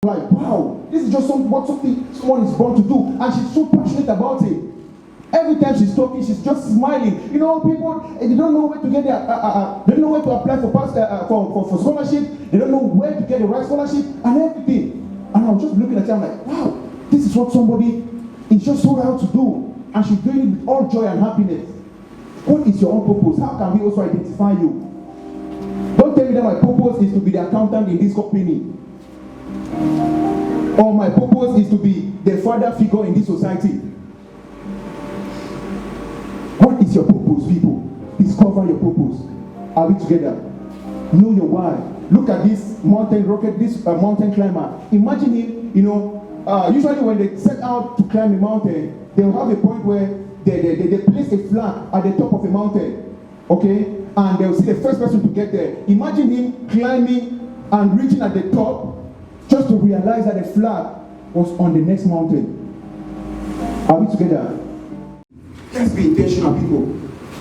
Like, wow, this is just something someone is born to do, and she's so passionate about it. Every time she's talking, she's just smiling. You know, people, they don't know where to get their, they don't know where to apply for scholarship. They don't know where to get the right scholarship and everything. And I was just looking at her, I'm like, wow, this is what somebody is just so out to do, and she's doing it with all joy and happiness. What is your own purpose? How can we also identify you? Don't tell me that my purpose is to be the accountant in this company, or my purpose is to be the father figure in this society. What is your purpose, people? Discover your purpose. Are we together? Know your why. Look at this mountain rocket, this mountain climber. Imagine him, you know, usually when they set out to climb a mountain, they'll have a point where they place a flag at the top of a mountain, okay? And they'll see the first person to get there. Imagine him climbing and reaching at the top just to realize that the flag was on the next mountain. Are we together? Let's be intentional, people.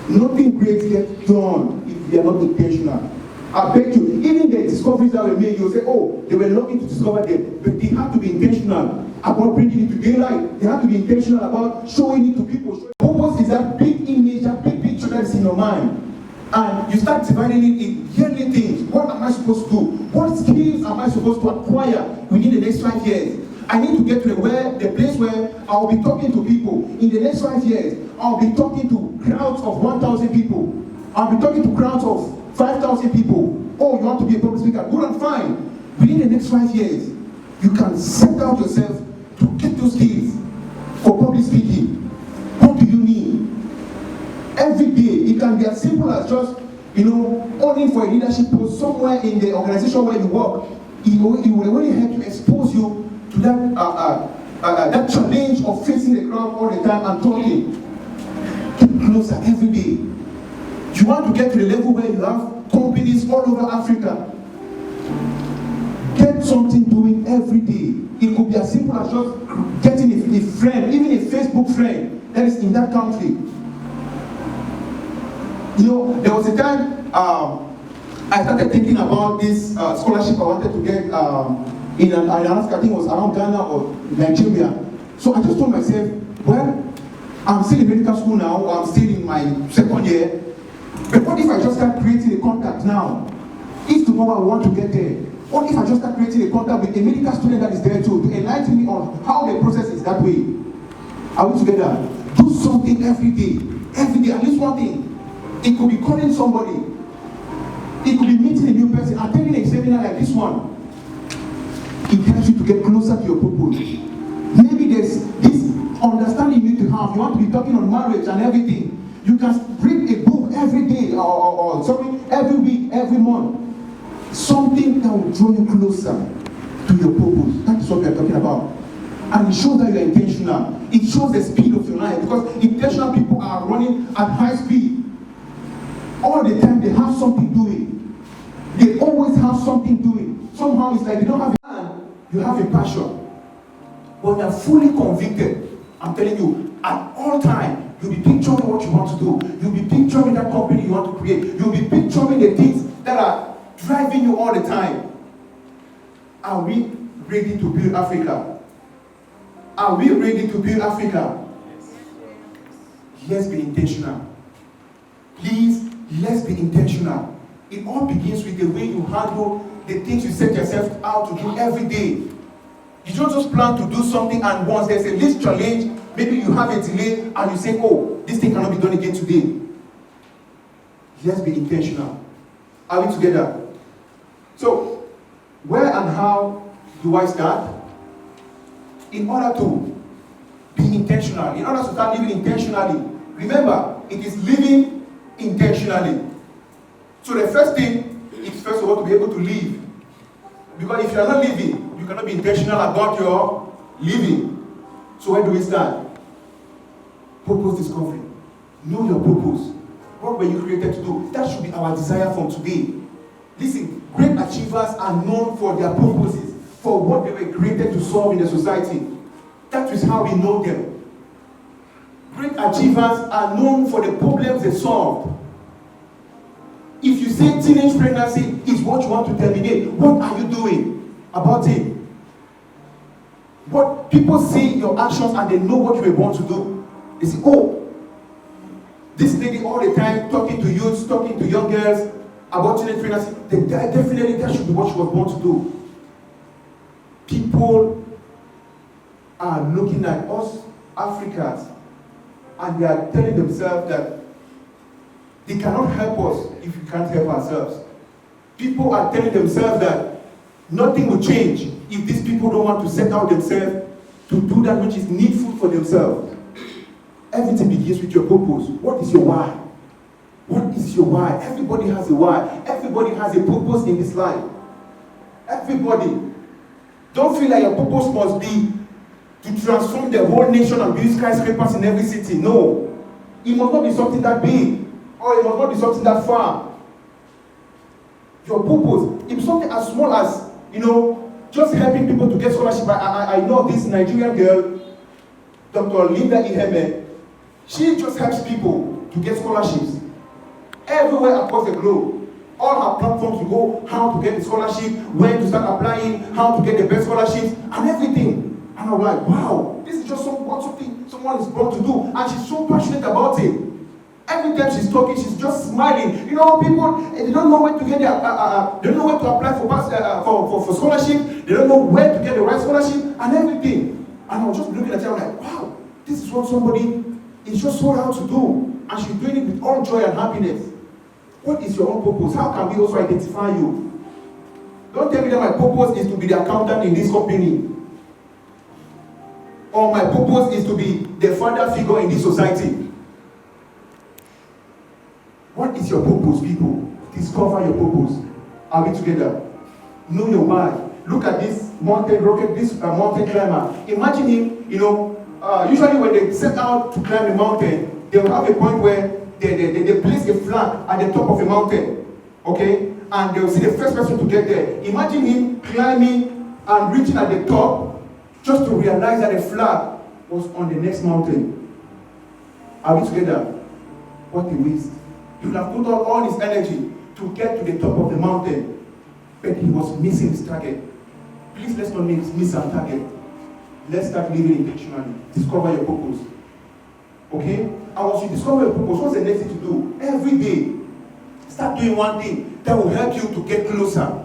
Nothing great gets done if we are not intentional. I bet you, even the discoveries that were made, you'll say, oh, they were lucky to discover them, but they have to be intentional about bringing it to daylight. They have to be intentional about showing it to people. Purpose is that big image, that big picture that is in your mind. And you start dividing it in yearly things. What am I supposed to do? What skills am I supposed to acquire within the next 5 years? I need to get to the place where I'll be talking to people. In the next 5 years, I'll be talking to crowds of 1,000 people. I'll be talking to crowds of 5,000 people. Oh, you want to be a public speaker? Good and fine. Within the next 5 years, you can set out yourself to get those skills for public speaking. What do you need? Every day, it can be as simple as just, owning for a leadership post somewhere in the organization where you work. It will really help to expose you to that challenge of facing the crowd all the time and talking. Get closer every day. You want to get to the level where you have companies all over Africa. Get something doing every day. It could be as simple as just getting a friend, even a Facebook friend that is in that country. There was a time I started thinking about this scholarship I wanted to get in Alaska. I think it was around Ghana or Nigeria. So I just told myself, well, I'm still in medical school now, or I'm still in my second year. But what if I just start creating a contact now? If tomorrow I want to get there, what if I just start creating a contact with a medical student that is there too, to enlighten me on how the process is that way? Are we together? Do something every day, at least one thing. It could be calling somebody. It could be meeting a new person, attending a seminar like this one. It helps you to get closer to your purpose. Maybe there's this understanding you need to have. You want to be talking on marriage and everything. You can read a book every day, or every week, every month. Something that will draw you closer to your purpose. That is what we are talking about. And it shows that you are intentional. It shows the speed of your life, because intentional people are running at high speed. All the time they have something doing. They always have something doing. Somehow it's like they don't have a plan, you have a passion. But they're fully convicted. I'm telling you, at all times, you'll be picturing what you want to do. You'll be picturing that company you want to create. You'll be picturing the things that are driving you all the time. Are we ready to build Africa? Are we ready to build Africa? Let's be intentional. Please, let's be intentional. It all begins with the way you handle the things you set yourself out to do every day. You don't just plan to do something and once there's a least challenge, maybe you have a delay and you say, oh, this thing cannot be done again today. Let's be intentional. Are we together? So, where and how do I start? In order to be intentional, in order to start living intentionally, remember, it is living intentionally. So the first thing is first of all to be able to live. Because if you are not living, you cannot be intentional about your living. So where do we start? Purpose discovery. Know your purpose. What were you created to do? That should be our desire from today. Listen, great achievers are known for their purposes, for what they were created to solve in the society. That is how we know them. Great achievers are known for the problems they solved. If you say teenage pregnancy is what you want to terminate, what are you doing about it? But people see your actions and they know what you were born to do. They say, oh, this lady all the time talking to youths, talking to young girls about teenage pregnancy. Definitely that should be what she was born to do. People are looking at us Africans and they are telling themselves that they cannot help us if we can't help ourselves. People are telling themselves that nothing will change if these people don't want to set out themselves to do that which is needful for themselves. Everything begins with your purpose. What is your why? What is your why? Everybody has a why. Everybody has a purpose in this life. Everybody. Don't feel like your purpose must be to transform the whole nation and build skyscrapers in every city. No. It must not be something that big. Or it must not be something that far. Your purpose, if something as small as, just helping people to get scholarship. I know this Nigerian girl, Dr. Linda Iheme, she just helps people to get scholarships everywhere across the globe. All her platforms to go, how to get the scholarship, when to start applying, how to get the best scholarships, and everything. And I'm like, wow, this is just something someone is born to do, and she's so passionate about it. Every time she's talking, she's just smiling. People, they don't know where to get they don't know where to apply for scholarship. They don't know where to get the right scholarship and everything. And I was just looking at her, I'm like, wow, this is what somebody is just so out to do. And she's doing it with all joy and happiness. What is your own purpose? How can we also identify you? Don't tell me that my purpose is to be the accountant in this company. Or my purpose is to be the father figure in this society. What is your purpose, people? Discover your purpose. Are we together? Know your why. Look at this mountain rocket, this mountain climber. Imagine him, usually when they set out to climb a mountain, they will have a point where they place a flag at the top of a mountain. Okay? And they will see the first person to get there. Imagine him climbing and reaching at the top just to realize that the flag was on the next mountain. Are we together? What a waste. He would have put all his energy to get to the top of the mountain, but he was missing his target. Please let's not miss our target. Let's start living intentionally. Discover your purpose. Okay? And once you discover your purpose, what's the next thing to do? Every day, start doing one thing that will help you to get closer.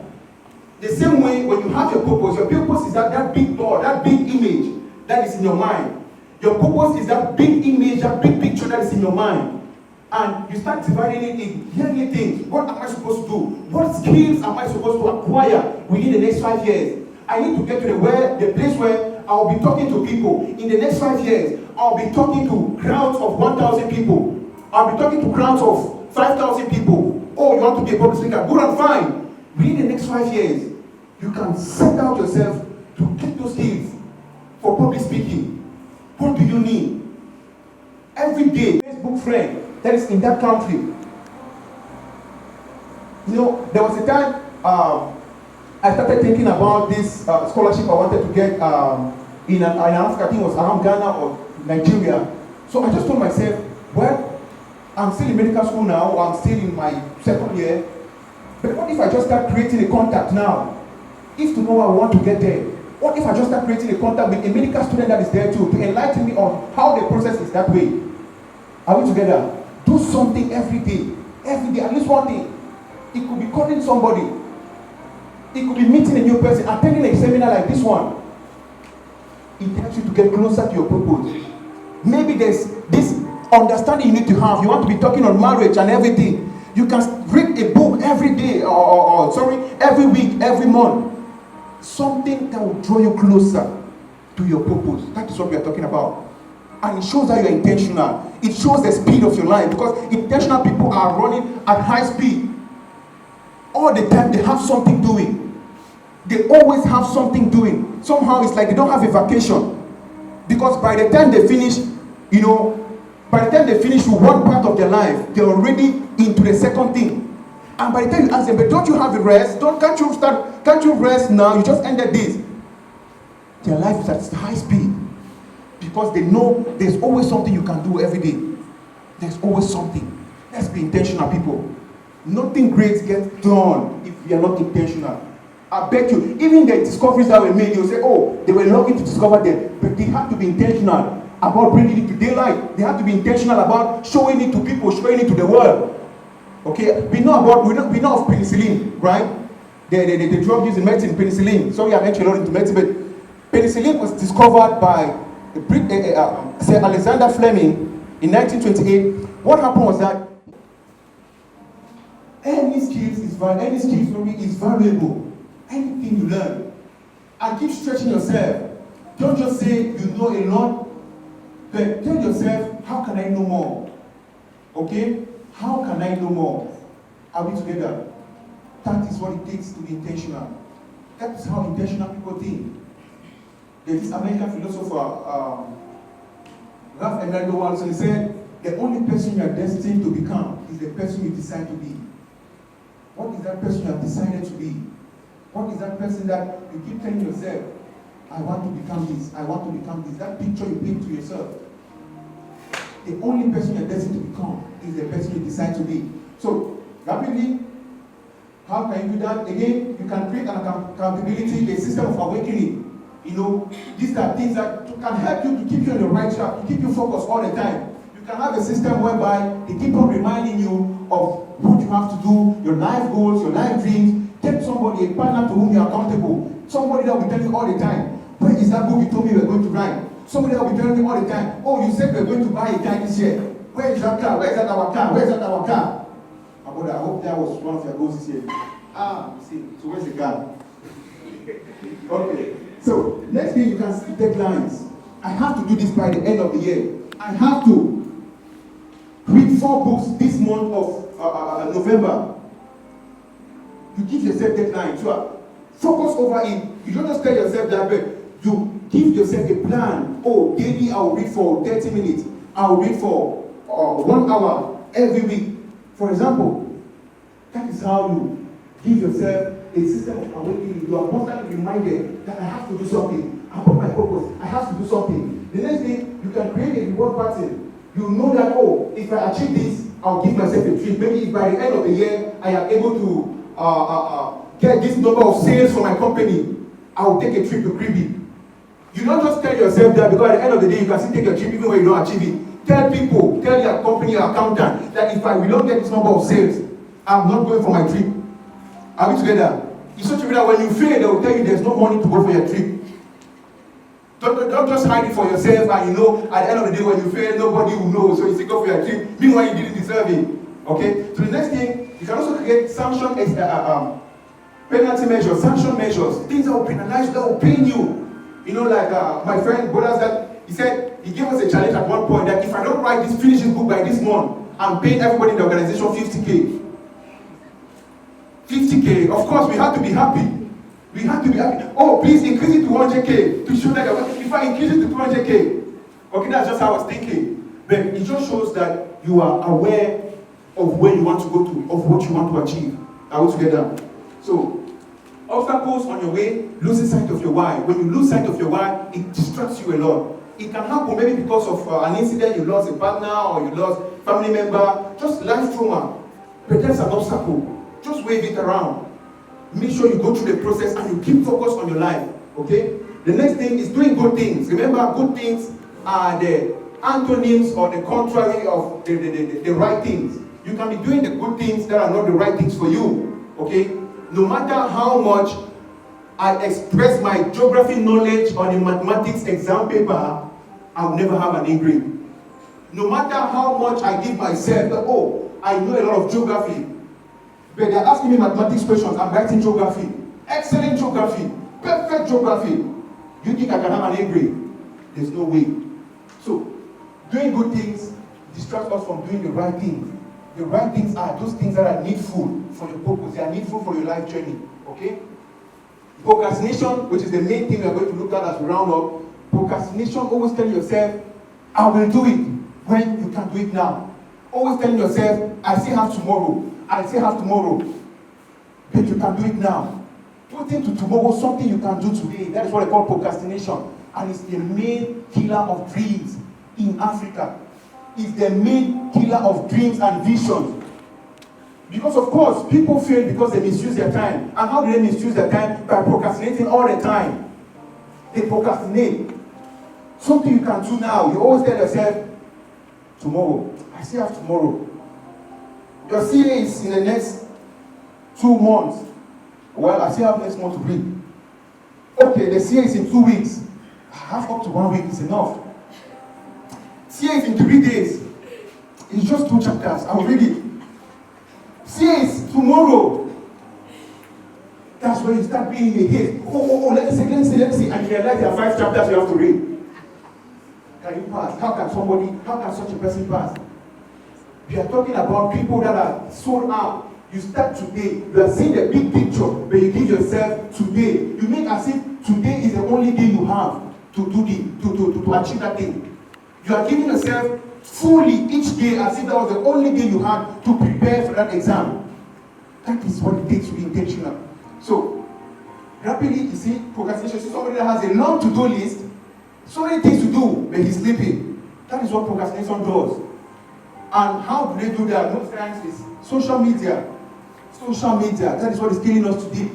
The same way, when you have your purpose is that big board, that big image that is in your mind. Your purpose is that big image, that big picture that is in your mind. And you start dividing it in yearly things. What am I supposed to do? What skills am I supposed to acquire within the next 5 years? I need to get to the place where I'll be talking to people. In the next 5 years, I'll be talking to crowds of 1,000 people. I'll be talking to crowds of 5,000 people. Oh, you want to be a public speaker? Good and fine. Within the next 5 years, you can set out yourself to get those skills for public speaking. What do you need? Every day, Facebook friend that is in that country. There was a time I started thinking about this scholarship I wanted to get in Africa. I think it was around Ghana or Nigeria. So I just told myself, well, I'm still in medical school now, or I'm still in my second year. But what if I just start creating a contact now? If tomorrow I want to get there, what if I just start creating a contact with a medical student that is there too, to enlighten me on how the process is that way? Are we together? Do something every day, at least one thing. It could be calling somebody. It could be meeting a new person, attending a seminar like this one. It helps you to get closer to your purpose. Maybe there's this understanding you need to have. You want to be talking on marriage and everything. You can read a book every day, every week, every month. Something that will draw you closer to your purpose. That is what we are talking about. And it shows that you are intentional. It shows the speed of your life, because intentional people are running at high speed. All the time they have something doing. They always have something doing. Somehow it's like they don't have a vacation. Because by the time they finish, with one part of their life, they're already into the second thing. And by the time you ask them, but don't you have a rest? Can't you rest now? You just ended this. Their life is at high speed. Because they know there's always something you can do every day. There's always something. Let's be intentional, people. Nothing great gets done if we are not intentional. I bet you, even the discoveries that were made, you'll say, oh, they were lucky to discover them. But they have to be intentional about bringing it to daylight. They have to be intentional about showing it to people, showing it to the world. Okay, we know of penicillin, right? The drug used in medicine, penicillin. Sorry, I mentioned a lot into medicine, but penicillin was discovered by Sir Alexander Fleming in 1928. What happened was that any skills is valuable. Anything you learn, and keep stretching yourself. Don't just say you know a lot, but tell yourself, how can I know more? Okay? How can I know more? Are we together? That is what it takes to be intentional. That is how intentional people think. There's this American philosopher, Ralph Emilio Walton, said, the only person you are destined to become is the person you decide to be. What is that person you have decided to be? What is that person that you keep telling yourself, I want to become this, I want to become this? That picture you paint to yourself. The only person you're destined to become is the person you decide to be. So, rapidly, how can you do that? Again, you can create an accountability, a system of awakening. You know, these are things that can help you to keep you on the right track, to keep you focused all the time. You can have a system whereby they keep on reminding you of what you have to do, your life goals, your life dreams. Take somebody, a partner to whom you are accountable. Somebody that will tell you all the time, where is that book you told me we were going to write? Somebody that will be telling you all the time, oh, you said we are going to buy a car this year. Where is that car? Where is that our car? Where is that our car? I hope that was one of your goals this year. You see, so where's the car? Okay, so next thing, you can set deadlines. I have to do this by the end of the year. I have to read 4 books this month of November. You give yourself deadline. So focus over it. You don't just tell yourself that, but you give yourself a plan. Oh, daily I'll read for 30 minutes. I'll read for 1 hour every week. For example, that is how you give yourself a system of awakening. You are constantly reminded that I have to do something. About my purpose, I have to do something. The next thing, you can create a reward pattern. You know that, oh, if I achieve this, I'll give myself a treat. Maybe if by the end of the year, I am able to get this number of sales for my company, I will take a trip to Caribbean. You don't just tell yourself that, because at the end of the day, you can still take a trip even when you don't achieve it. Tell people, tell your company, your accountant, that if I will not get this number of sales, I'm not going for my trip. Are we together? It's such a way that when you fail, they will tell you there's no money to go for your trip. Don't just hide it for yourself, and you know, at the end of the day, when you fail, nobody will know, so you still go for your trip. Meanwhile, you didn't deserve it. Okay? So the next thing, you can also create penalty measures, sanction measures, things that will penalize you, that will pain you. You know, like my friend Bodas, that he said, he gave us a challenge at one point that if I don't finish this book by this month, I'm paying everybody in the organization 50K. 50K, of course, we have to be happy. We have to be happy. Oh, please increase it to 100K to show that if I increase it to 200K, okay, that's just how I was thinking. But it just shows that you are aware of where you want to go to, of what you want to achieve. Are we together? So, obstacles on your way, losing sight of your why. When you lose sight of your why, it distracts you a lot. It can happen maybe because of an incident, you lost a partner or you lost a family member, just life trauma. But that's an obstacle. Just wave it around. Make sure you go through the process and you keep focused on your life. Okay? The next thing is doing good things. Remember, good things are the antonyms or the contrary of the right things. You can be doing the good things that are not the right things for you. Okay? No matter how much I express my geography knowledge on a mathematics exam paper, I'll never have an A grade. No matter how much I give myself, oh, I know a lot of geography, but they're asking me mathematics questions, I'm writing geography. Excellent geography, perfect geography. You think I can have an A grade? There's no way. So, doing good things distracts us from doing the right things. The right things are those things that are needful for your purpose. They are needful for your life journey. Okay? Procrastination, which is the main thing we are going to look at as we round up. Procrastination, always tell yourself, I will do it when you can do it now. Always telling yourself, I still have tomorrow. I still have tomorrow. But you can do it now. Put into tomorrow something you can do today. That is what I call procrastination. And it's the main killer of dreams in Africa. It's the main killer of dreams and visions. Because of course, people fail because they misuse their time. And how do they misuse their time? By procrastinating all the time. They procrastinate. Something you can do now, you always tell yourself, tomorrow, I still have tomorrow. Your CA is in the next 2 months. Well, I still have next month to read. Okay, the CA is in 2 weeks. I have up to 1 week, is enough. CA is in 3 days. It's just 2 chapters, I'll read it. CA is tomorrow. That's when you start being in a haste. Let me see. And you realize there are 5 chapters you have to read. Can you pass? How can such a person pass? We are talking about people that are sold out. You start today. You are seeing the big picture, but you give yourself today. You make as if today is the only day you have to achieve that thing. You are giving yourself fully each day as if that was the only day you had to prepare for that exam. That is what it takes to be intentional. So, rapidly, you see, procrastination. See somebody that has a long to-do list, so many things to do, but he's sleeping. That is what procrastination does. And how do they do that? Most times is social media. Social media, that is what is killing us today.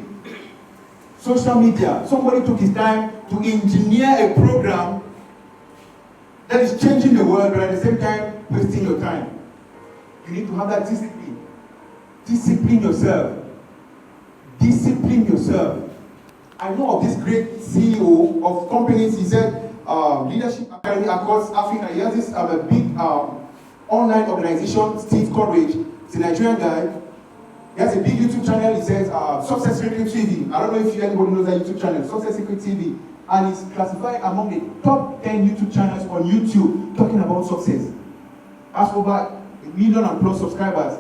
Social media. Somebody took his time to engineer a program that is changing the world, but at the same time, wasting your time. You need to have that discipline. Discipline yourself. Discipline yourself. I know of this great CEO of companies, he said, Leadership Academy across Africa. He has this a big online organization, Steve Courage. It's a Nigerian guy. He has a big YouTube channel. He says Success Secret TV. I don't know if anybody knows that YouTube channel, Success Secret TV. And it's classified among the top 10 YouTube channels on YouTube talking about success. Has over 1 million and plus subscribers.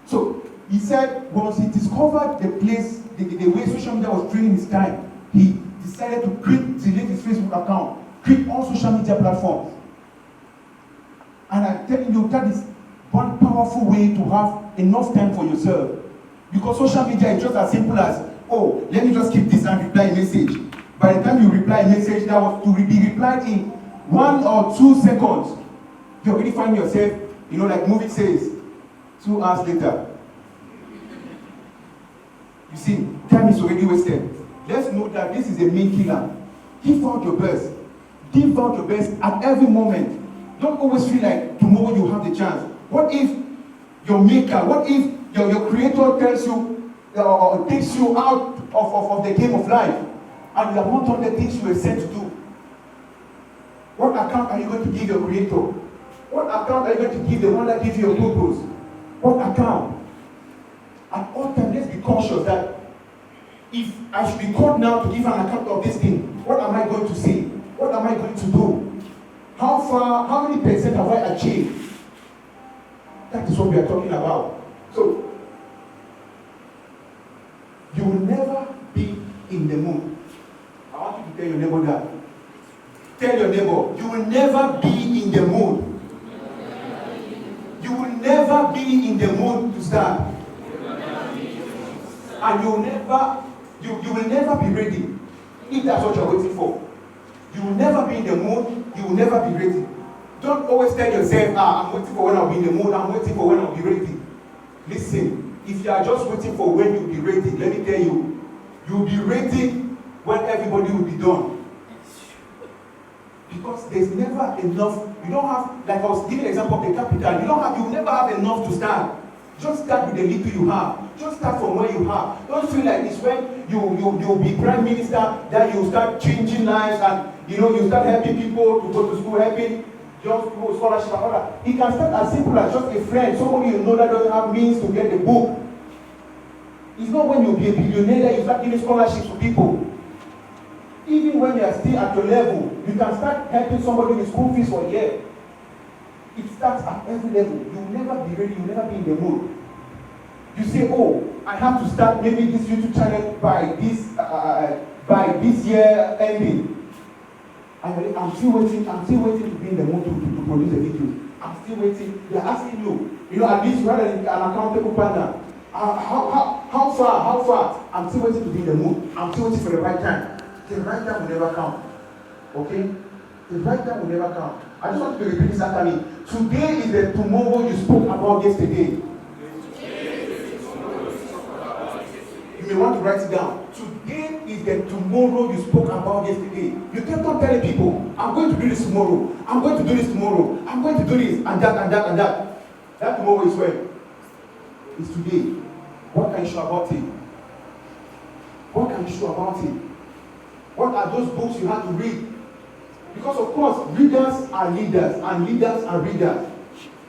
So he said once he discovered the place, the way social media was draining his time, he decided to delete his Facebook account, quit all social media platforms. And I'm telling you, that is one powerful way to have enough time for yourself. Because social media is just as simple as, oh, let me just keep this and reply a message. By the time you reply a message that was to be replied in 1 or 2 seconds, you already find yourself, like movie says, 2 hours later. You see, time is already wasted. Let's note that this is a main killer. Give out your best. Give out your best at every moment. Don't always feel like tomorrow you have the chance. What if your maker, what if your creator tells you, or takes you out of the game of life, and you have not done the things you were sent to do? What account are you going to give your creator? What account are you going to give the one that gives you your purpose? What account? At all times, let's be cautious that if I should be called now to give an account of this thing, what am I going to say? What am I going to do? How many percent have I achieved? That is what we are talking about. So, you will never be in the mood. I want you to tell your neighbor that. Tell your neighbor, you will never be in the mood. You will never be in the mood to start. And you will never be ready. If that's what you're waiting for. You will never be in the mood, you will never be ready. Don't always tell yourself, I'm waiting for when I'll be in the mood, I'm waiting for when I'll be ready. Listen, if you are just waiting for when you'll be ready, let me tell you, you'll be ready when everybody will be done. Because there's never enough. You don't have, like I was giving an example of the capital, you will never have enough to start. Just start with the little you have. Just start from where you have. Don't feel like it's when you'll be prime minister that you start changing lives and you start helping people to go to school, helping young people, scholarship and all that. It can start as simple as just a friend, somebody you know that doesn't have means to get the book. It's not when you'll be a billionaire that you start giving scholarships to people. Even when you are still at your level, you can start helping somebody with school fees for a year. It starts at every level. You will never be ready, you will never be in the mood. You say, oh, I have to start maybe this YouTube channel by this year ending. I'm still waiting to be in the mood to produce a video. I'm still waiting. They're asking you, at least rather than an accountable partner. How far? I'm still waiting to be in the mood. I'm still waiting for the right time. The right time will never come. Okay? The right time will never come. I just want to repeat this after me. Today is the tomorrow you spoke about yesterday. may want to write it down. Today is the tomorrow you spoke about yesterday. You kept on telling people, I'm going to do this tomorrow. I'm going to do this tomorrow. I'm going to do this and that and that and that. That tomorrow is when? It's today. What can you show about it? What can you show about it? What are those books you have to read? Because of course, readers are leaders and leaders are readers.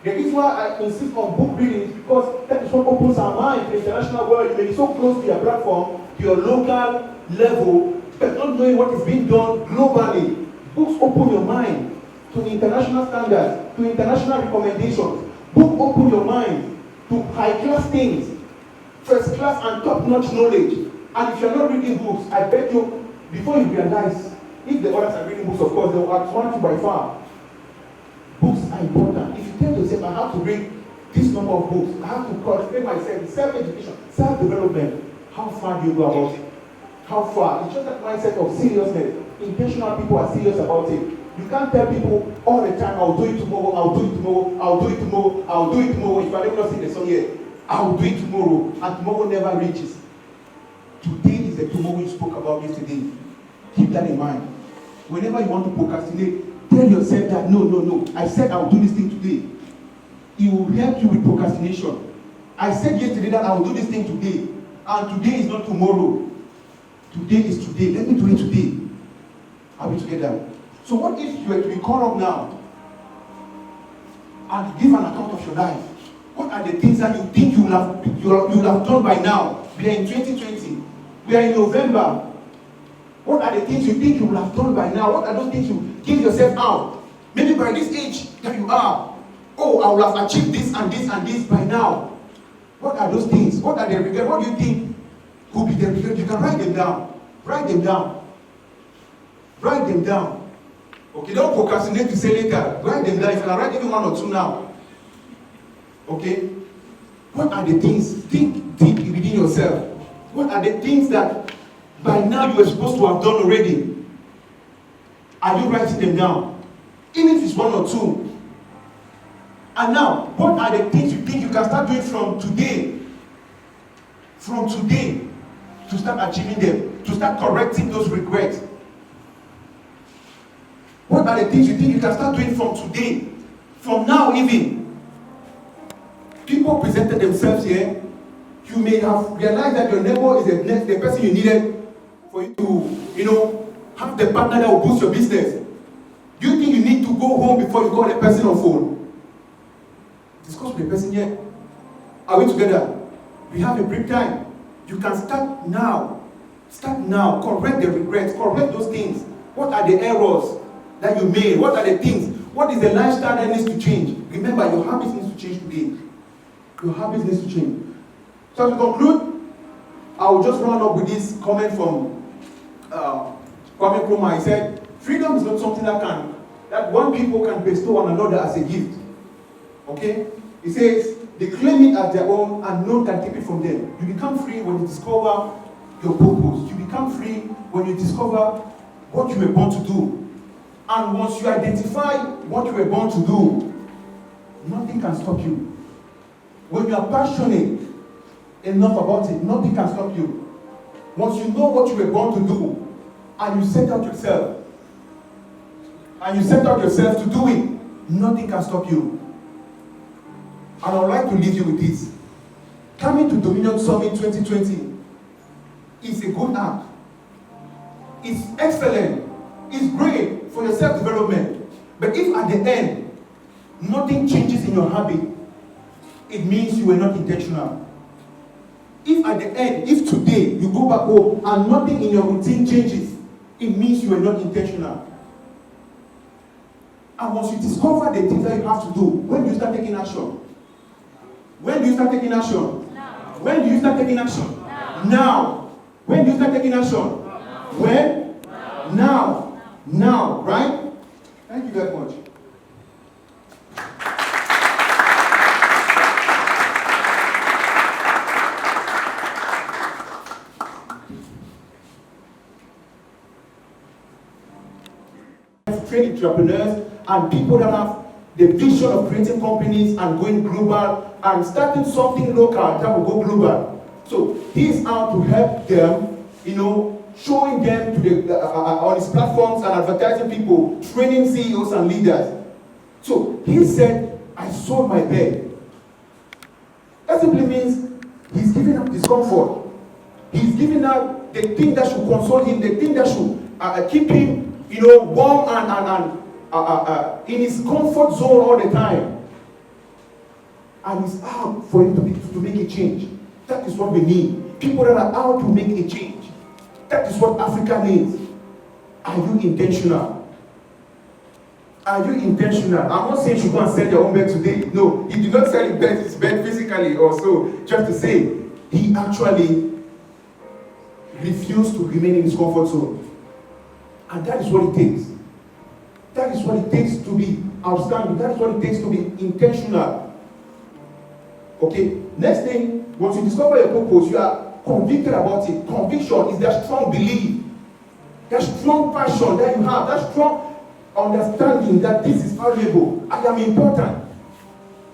The reason why I insist on book reading is because that is what opens our mind to the international world. You may be so close to your platform, to your local level, but not knowing what is being done globally. Books open your mind to the international standards, to international recommendations. Books open your mind to high-class things, first-class and top-notch knowledge. And if you're not reading books, I bet you, before you realize, if the others are reading books, of course, they will outrank you by far. Books are important. If you tell yourself, I have to read this number of books, I have to cultivate myself, self-education, self-development, how far do you go about it? How far? It's just that mindset of seriousness. Intentional people are serious about it. You can't tell people all the time, I'll do it tomorrow, I'll do it tomorrow, I'll do it tomorrow, I'll do it tomorrow. If I never see the sun yet, I'll do it tomorrow, and tomorrow never reaches. Today is the tomorrow you spoke about yesterday. Keep that in mind. Whenever you want to procrastinate, tell yourself that no, I said I'll do this thing today. It will help you with procrastination. I said yesterday that I will do this thing today, and today is not tomorrow. Today is today. Let me do it today. Are we together? So what if you were to be called up now and give an account of your life? What are the things that you think you will have done by now? We are in 2020. We are in November. What are the things you think you will have done by now? What are those things you give yourself out? Maybe by this age that you are. Oh, I will have achieved this and this and this by now. What are those things? What are the regrets? What do you think could be the regrets? You can write them down. Write them down. Write them down. Okay, don't procrastinate to say later. Write them down. You can write even one or two now. Okay? What are the things? Think deep within yourself. What are the things that by now you were supposed to have done already? Are you writing them down? Even if it's one or two. And now, what are the things you think you can start doing from today? From today, to start achieving them, to start correcting those regrets. What are the things you think you can start doing from today? From now even. People presented themselves here. You may have realized that your neighbor is the person you needed for you to, have the partner that will boost your business. Do you think you need to go home before you call the person on phone? Discuss with the person here. Are we together? We have a brief time. You can start now. Start now. Correct the regrets. Correct those things. What are the errors that you made? What are the things? What is the lifestyle that needs to change? Remember, your habits need to change today. Your habits need to change. So to conclude, I will just round up with this comment from Kwame Nkrumah. He said, freedom is not something that one people can bestow on another as a gift. Okay? He says, they claim it as their own and none can take it from them. You become free when you discover your purpose. You become free when you discover what you were born to do. And once you identify what you were born to do, nothing can stop you. When you are passionate enough about it, nothing can stop you. Once you know what you were born to do, and you set out yourself, to do it, nothing can stop you. And I would like to leave you with this. Coming to Dominion Summit 2020 is a good act. It's excellent. It's great for your self-development. But if at the end, nothing changes in your habit, it means you were not intentional. If at the end, if today you go back home and nothing in your routine changes, it means you were not intentional. And once you discover the things that you have to do, when do you start taking action? When do you start taking action? Now. When do you start taking action? Now. When do you start taking action? When? Now. Right? Thank you very much. Train entrepreneurs and people that have the vision of creating companies and going global and starting something local that will go global. So he's out to help them, showing them to the on his platforms and advertising people, training CEOs and leaders. So he said, I sold my bed. That simply means he's giving up discomfort. He's giving up the thing that should console him, the thing that should keep him, warm and in his comfort zone all the time. And he's out for him to make a change. That is what we need. People that are out to make a change. That is what Africa needs. Are you intentional? Are you intentional? I'm not saying you should go and sell your own bed today. No, he did not sell his bed physically or so. Just to say, he actually refused to remain in his comfort zone. And that is what it takes. That is what it takes to be outstanding. That is what it takes to be intentional. Okay, next thing, once you discover your purpose, you are convicted about it. Conviction is that strong belief, that strong passion that you have, that strong understanding that this is valuable. I am important.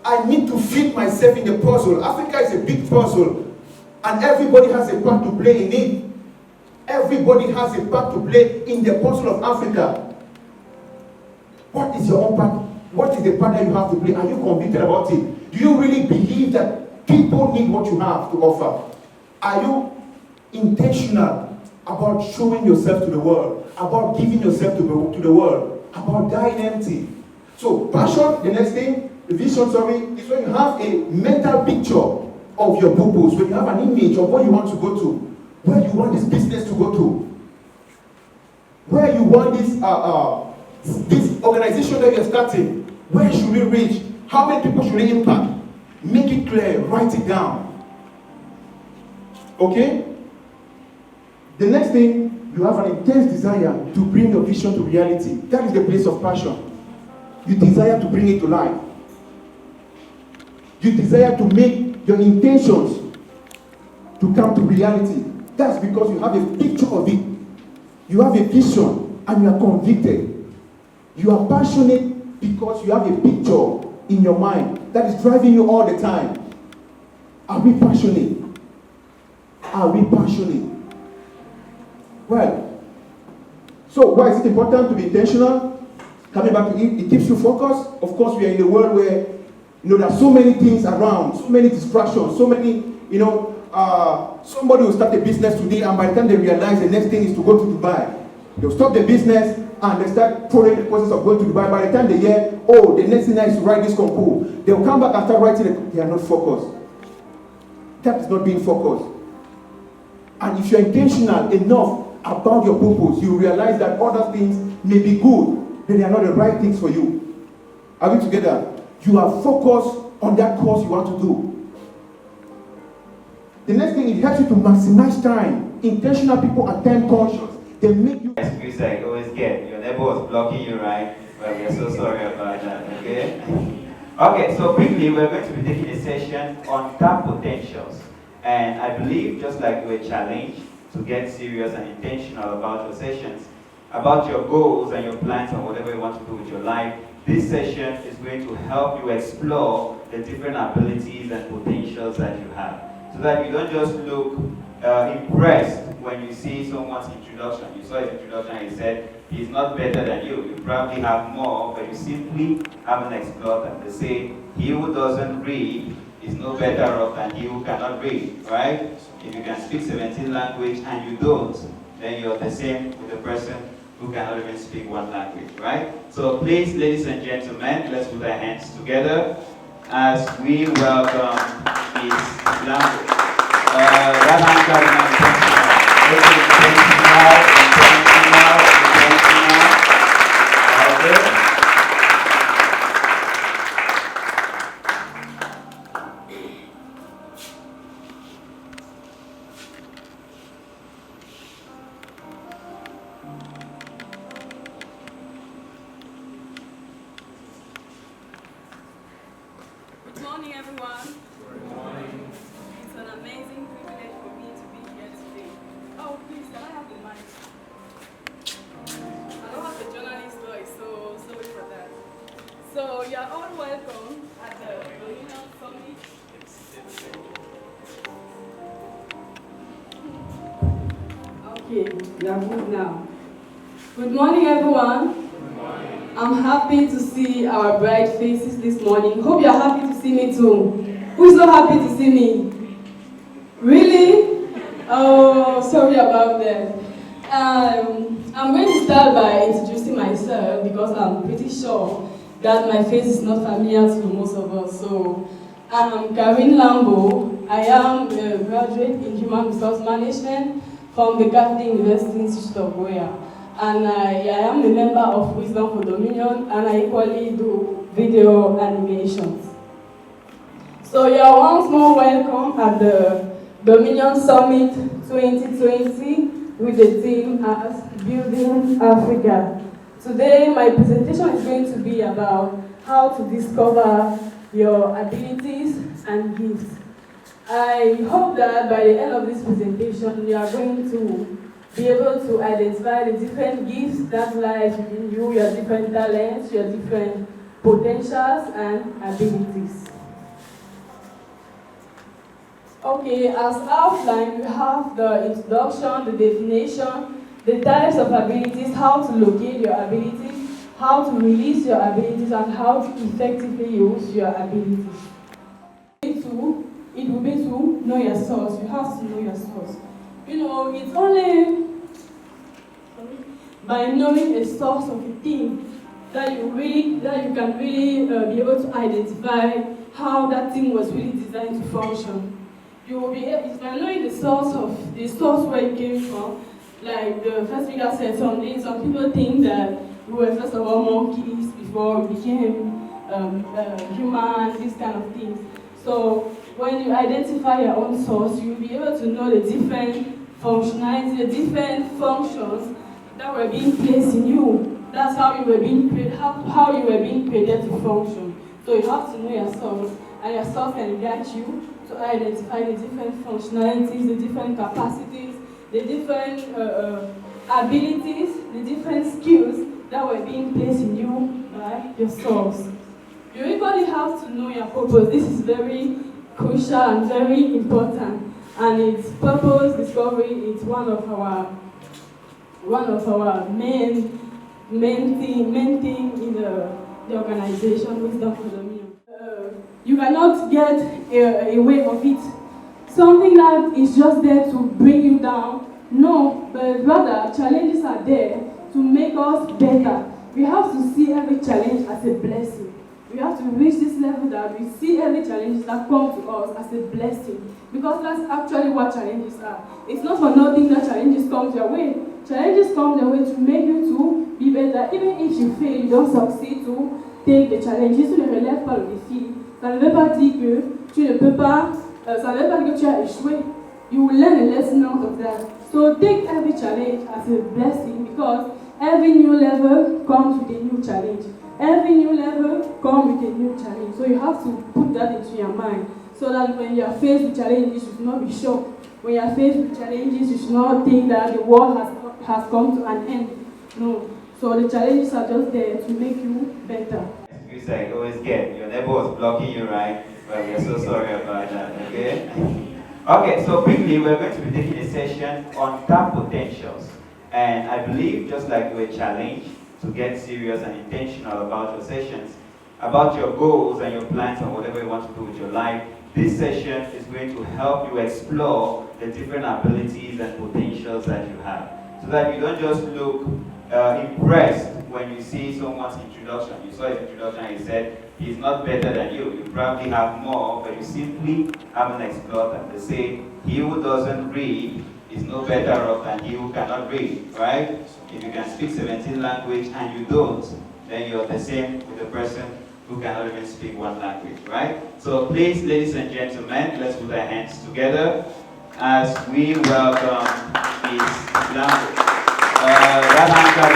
I need to fit myself in the puzzle. Africa is a big puzzle, and everybody has a part to play in it. Everybody has a part to play in the puzzle of Africa. What is your own part? What is the part that you have to play? Are you convicted about it? Do you really believe that people need what you have to offer? Are you intentional about showing yourself to the world, about giving yourself to the world, about dying empty? So passion, the next thing, vision, is when you have a mental picture of your purpose, when you have an image of where you want to go to, where you want this business to go to, where you want this organization that you're starting, where should we reach? How many people should we impact? Make it clear, write it down. Okay? The next thing, you have an intense desire to bring your vision to reality. That is the place of passion. You desire to bring it to life. You desire to make your intentions to come to reality. That's because you have a picture of it. You have a vision and you are convicted. You are passionate because you have a picture in your mind that is driving you all the time. Are we passionate? Are we passionate? Well, so why is it important to be intentional? Coming back to it, it keeps you focused. Of course, we are in a world where there are so many things around, so many distractions, so many, somebody will start a business today, and by the time they realize the next thing is to go to Dubai, they'll stop the business and they start following the process of going to Dubai. By the time they hear, the next thing is to write this compo, they'll come back and start writing it. They are not focused. That is not being focused. And if you're intentional enough about your purpose, you realize that other things may be good, but they are not the right things for you. Are we together? You are focused on that course you want to do. The next thing, it helps you to maximize time. Intentional people are time conscious. They make you... Excuse I always get. Your neighbor was blocking you, right? Well, we are so sorry about that, okay? Okay, so quickly, we're going to be taking a session on tap potentials. And I believe, just like you were challenged to get serious and intentional about your sessions, about your goals and your plans and whatever you want to do with your life, this session is going to help you explore the different abilities and potentials that you have, so that you don't just look impressed when you see someone's introduction. You saw his introduction and he said, he's not better than you. You probably have more, but you simply haven't explored them. They say, he who doesn't read is no better off than he who cannot read, right? If you can speak 17 languages and you don't, then you're the same with the person who cannot even speak one language, right? So please, ladies and gentlemen, let's put our hands together as we welcome Miss Language. That hand clap is intentional. Good morning, everyone. Good morning. It's an amazing privilege for me to be here today. Oh, please, can I have the mic? Okay, we are good now. Good morning, everyone. I'm happy to see our bright faces this morning. Hope you are happy to see me too. Who is not happy to see me? Really? Oh, sorry about that. I'm going to start by introducing myself because I'm pretty sure that my face is not familiar to most of us. So, I'm Karin Lambo. I am a graduate in Human Resource Management from the Catholic University Institute of Douala. And I am a member of Wisdom for Dominion, and I equally do video animations. So you are once more welcome at the Dominion Summit 2020 with the theme as Building Africa. Today my presentation is going to be about how to discover your abilities and gifts. I hope that by the end of this presentation you are going to be able to identify the different gifts that lie within you, your different talents, your different potentials and abilities. Okay, as outlined, we have the introduction, the definition, the types of abilities, how to locate your abilities, how to release your abilities, and how to effectively use your abilities. It will be to know your source. You have to know your source. You know, it's only by knowing a source of a thing that you can really be able to identify how that thing was really designed to function. You will be able, by knowing the source where it came from. Like the first speaker said, some people think that we were first of all monkeys before we became human, these kind of things. So when you identify your own source, you'll be able to know the different functionality, the different functions that were being placed in you. That's how you were being created, how you were being created to function. So you have to know your source, and your source can guide you to identify the different functionalities, the different capacities, the different abilities, the different skills that were being placed in you by your source. You equally have to know your purpose. This is very crucial and very important, and its purpose discovery is one of our main thing in the organization, Wisdom for Dominion. You cannot get away of it. Something that is just there to bring you down. No, but rather challenges are there to make us better. We have to see every challenge as a blessing. We have to reach this level that we see every challenge that comes to us as a blessing. Because that's actually what challenges are. It's not for nothing that challenges come your way. Challenges come your way to make you to be better. Even if you fail, you don't succeed to take the challenge. Si tu ne relèves pas le défi, ça ne veut pas dire que tu ne peux pas, ça ne veut pas dire que tu as échoué. You will learn a lesson out of that. So take every challenge as a blessing, because every new level comes with a new challenge. Every new level comes with a new challenge. So you have to put that into your mind, so that when you are faced with challenges, you should not be shocked. When you are faced with challenges, you should not think that the world has come to an end. No. So the challenges are just there to make you better. Excuse I always get. Your neighbor was blocking you, right? Well, we are so sorry about that, okay? Okay, so quickly, we're going to be taking a session on tap potentials. And I believe, just like you were challenged to get serious and intentional about your sessions, about your goals and your plans and whatever you want to do with your life, this session is going to help you explore the different abilities and potentials that you have, so that you don't just look impressed when you see someone's introduction. You saw his introduction and he said, he's not better than you. You probably have more, but you simply haven't explored them. They say, he who doesn't read is no better off than he who cannot read, right? If you can speak 17 languages and you don't, then you're the same with the person who cannot even speak one language, right? So please, ladies and gentlemen, let's put our hands together as we welcome Miss Lambo. That answer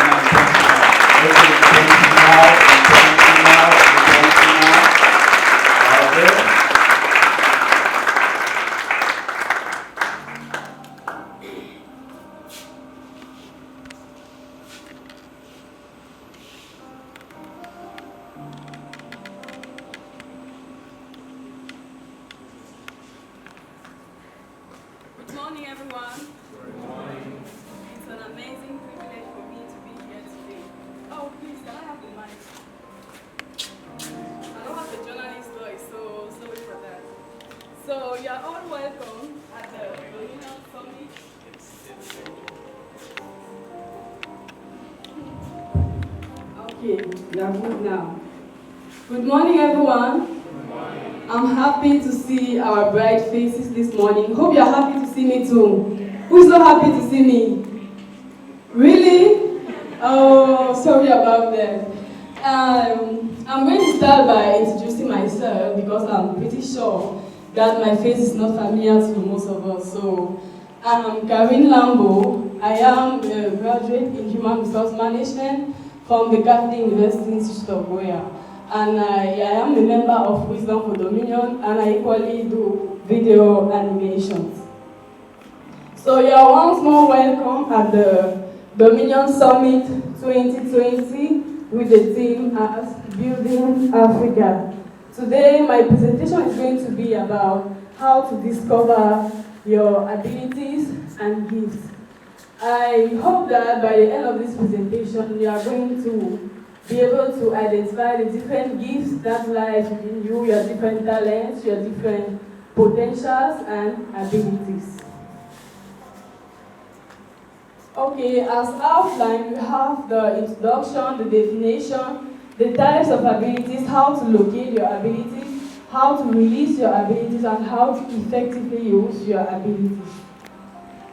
is Good morning, everyone. Good morning. an amazing privilege for me to be here today. Oh, please, can I have the mic? I don't have the journalist voice, so sorry for that. So, you are all welcome at the Dominion Summit. Okay, we are good now. Good morning, everyone. Good morning. I'm happy to see our bright faces this morning. Hope you're happy to see me too. Who's not happy to see me? Really? Oh, sorry about that. I'm going to start by introducing myself because I'm pretty sure that my face is not familiar to most of us. So, I'm Karin Lambo. I am a graduate in Human Resource Management from the Catholic University Institute of Douala. And I am a member of Wisdom for Dominion, and I equally do video animations. So you are once more welcome at the Dominion Summit 2020 with the theme as Building Africa. Today my presentation is going to be about how to discover your abilities and gifts. I hope that by the end of this presentation you are going to be able to identify the different gifts that lie within you, your different talents, your different potentials and abilities. Okay, as outlined, we have the introduction, the definition, the types of abilities, how to locate your abilities, how to release your abilities, and how to effectively use your abilities.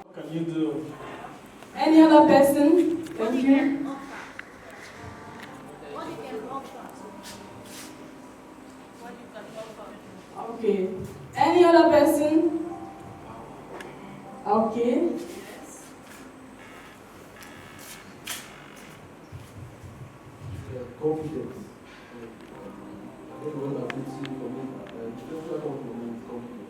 What can you do? Any other person? Thank you. Okay. Any other person? Okay. Confidence. I don't know what ability for me. Confidence.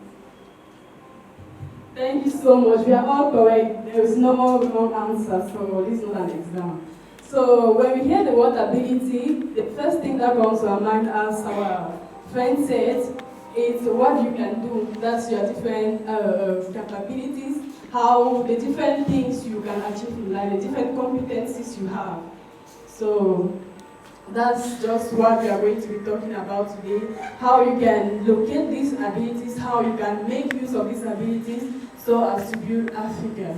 Thank you so much. We are all correct. There is no wrong answer, so this is not an exam. So when we hear the word ability, the first thing that comes to our mind, as our friend said, is what you can do. That's your different capabilities, how the different things you can achieve in life, the different competencies you have. So that's just what we are going to be talking about today. How you can locate these abilities, how you can make use of these abilities so as to build Africa.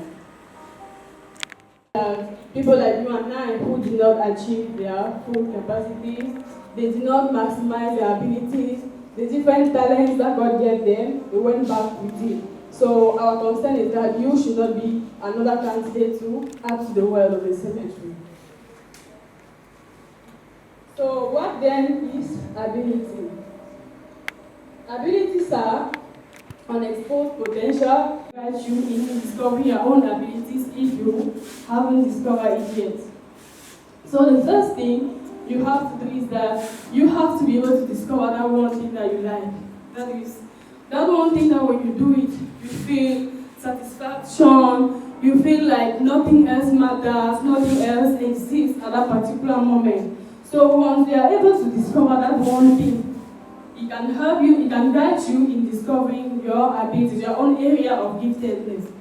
People like you and I who do not achieve their full capacities, they did not maximize their abilities, the different talents that God gave them, they went back with it. So our concern is that you should not be another candidate to add to the world of the cemetery. So what then is ability? Abilities are unexposed potential that you in discovering your own abilities if you haven't discovered it yet. So the first thing you have to do is that you have to be able to discover that one thing that you like. That is, that one thing that when you do it, you feel satisfaction, you feel like nothing else matters, nothing else exists at that particular moment. So once you are able to discover that one thing, it can help you, it can guide you in discovering your abilities, your own area of giftedness.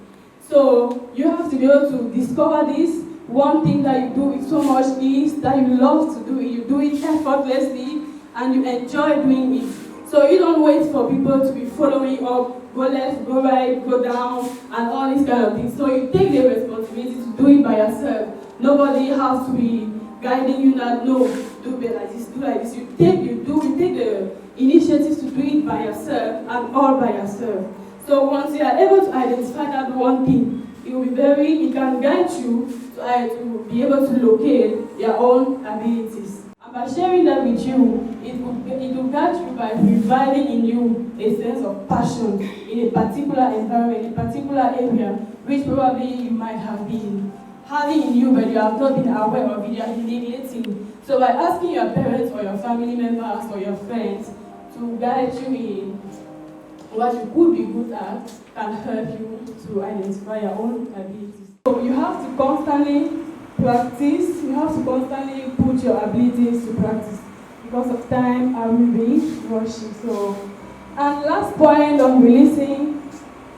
So you have to be able to discover this one thing that you do with so much ease, that you love to do it, you do it effortlessly, and you enjoy doing it. So you don't wait for people to be following up, go left, go right, go down, and all these kind of things. So you take the responsibility to do it by yourself. Nobody has to be guiding you that, no, do it like this, do like this. You take the initiative to do it by yourself and all by yourself. So once you are able to identify that one thing, it can guide you to be able to locate your own abilities. And by sharing that with you, it will guide you by reviving in you a sense of passion in a particular environment, in a particular area, which probably you might have been having in you, but you have not been aware of it, you are neglecting. So by asking your parents or your family members or your friends to guide you in what you could be good at, can help you to identify your own abilities. So you have to constantly practice, you have to constantly put your abilities to practice. Because of time, I will be rushing. So, and last point on releasing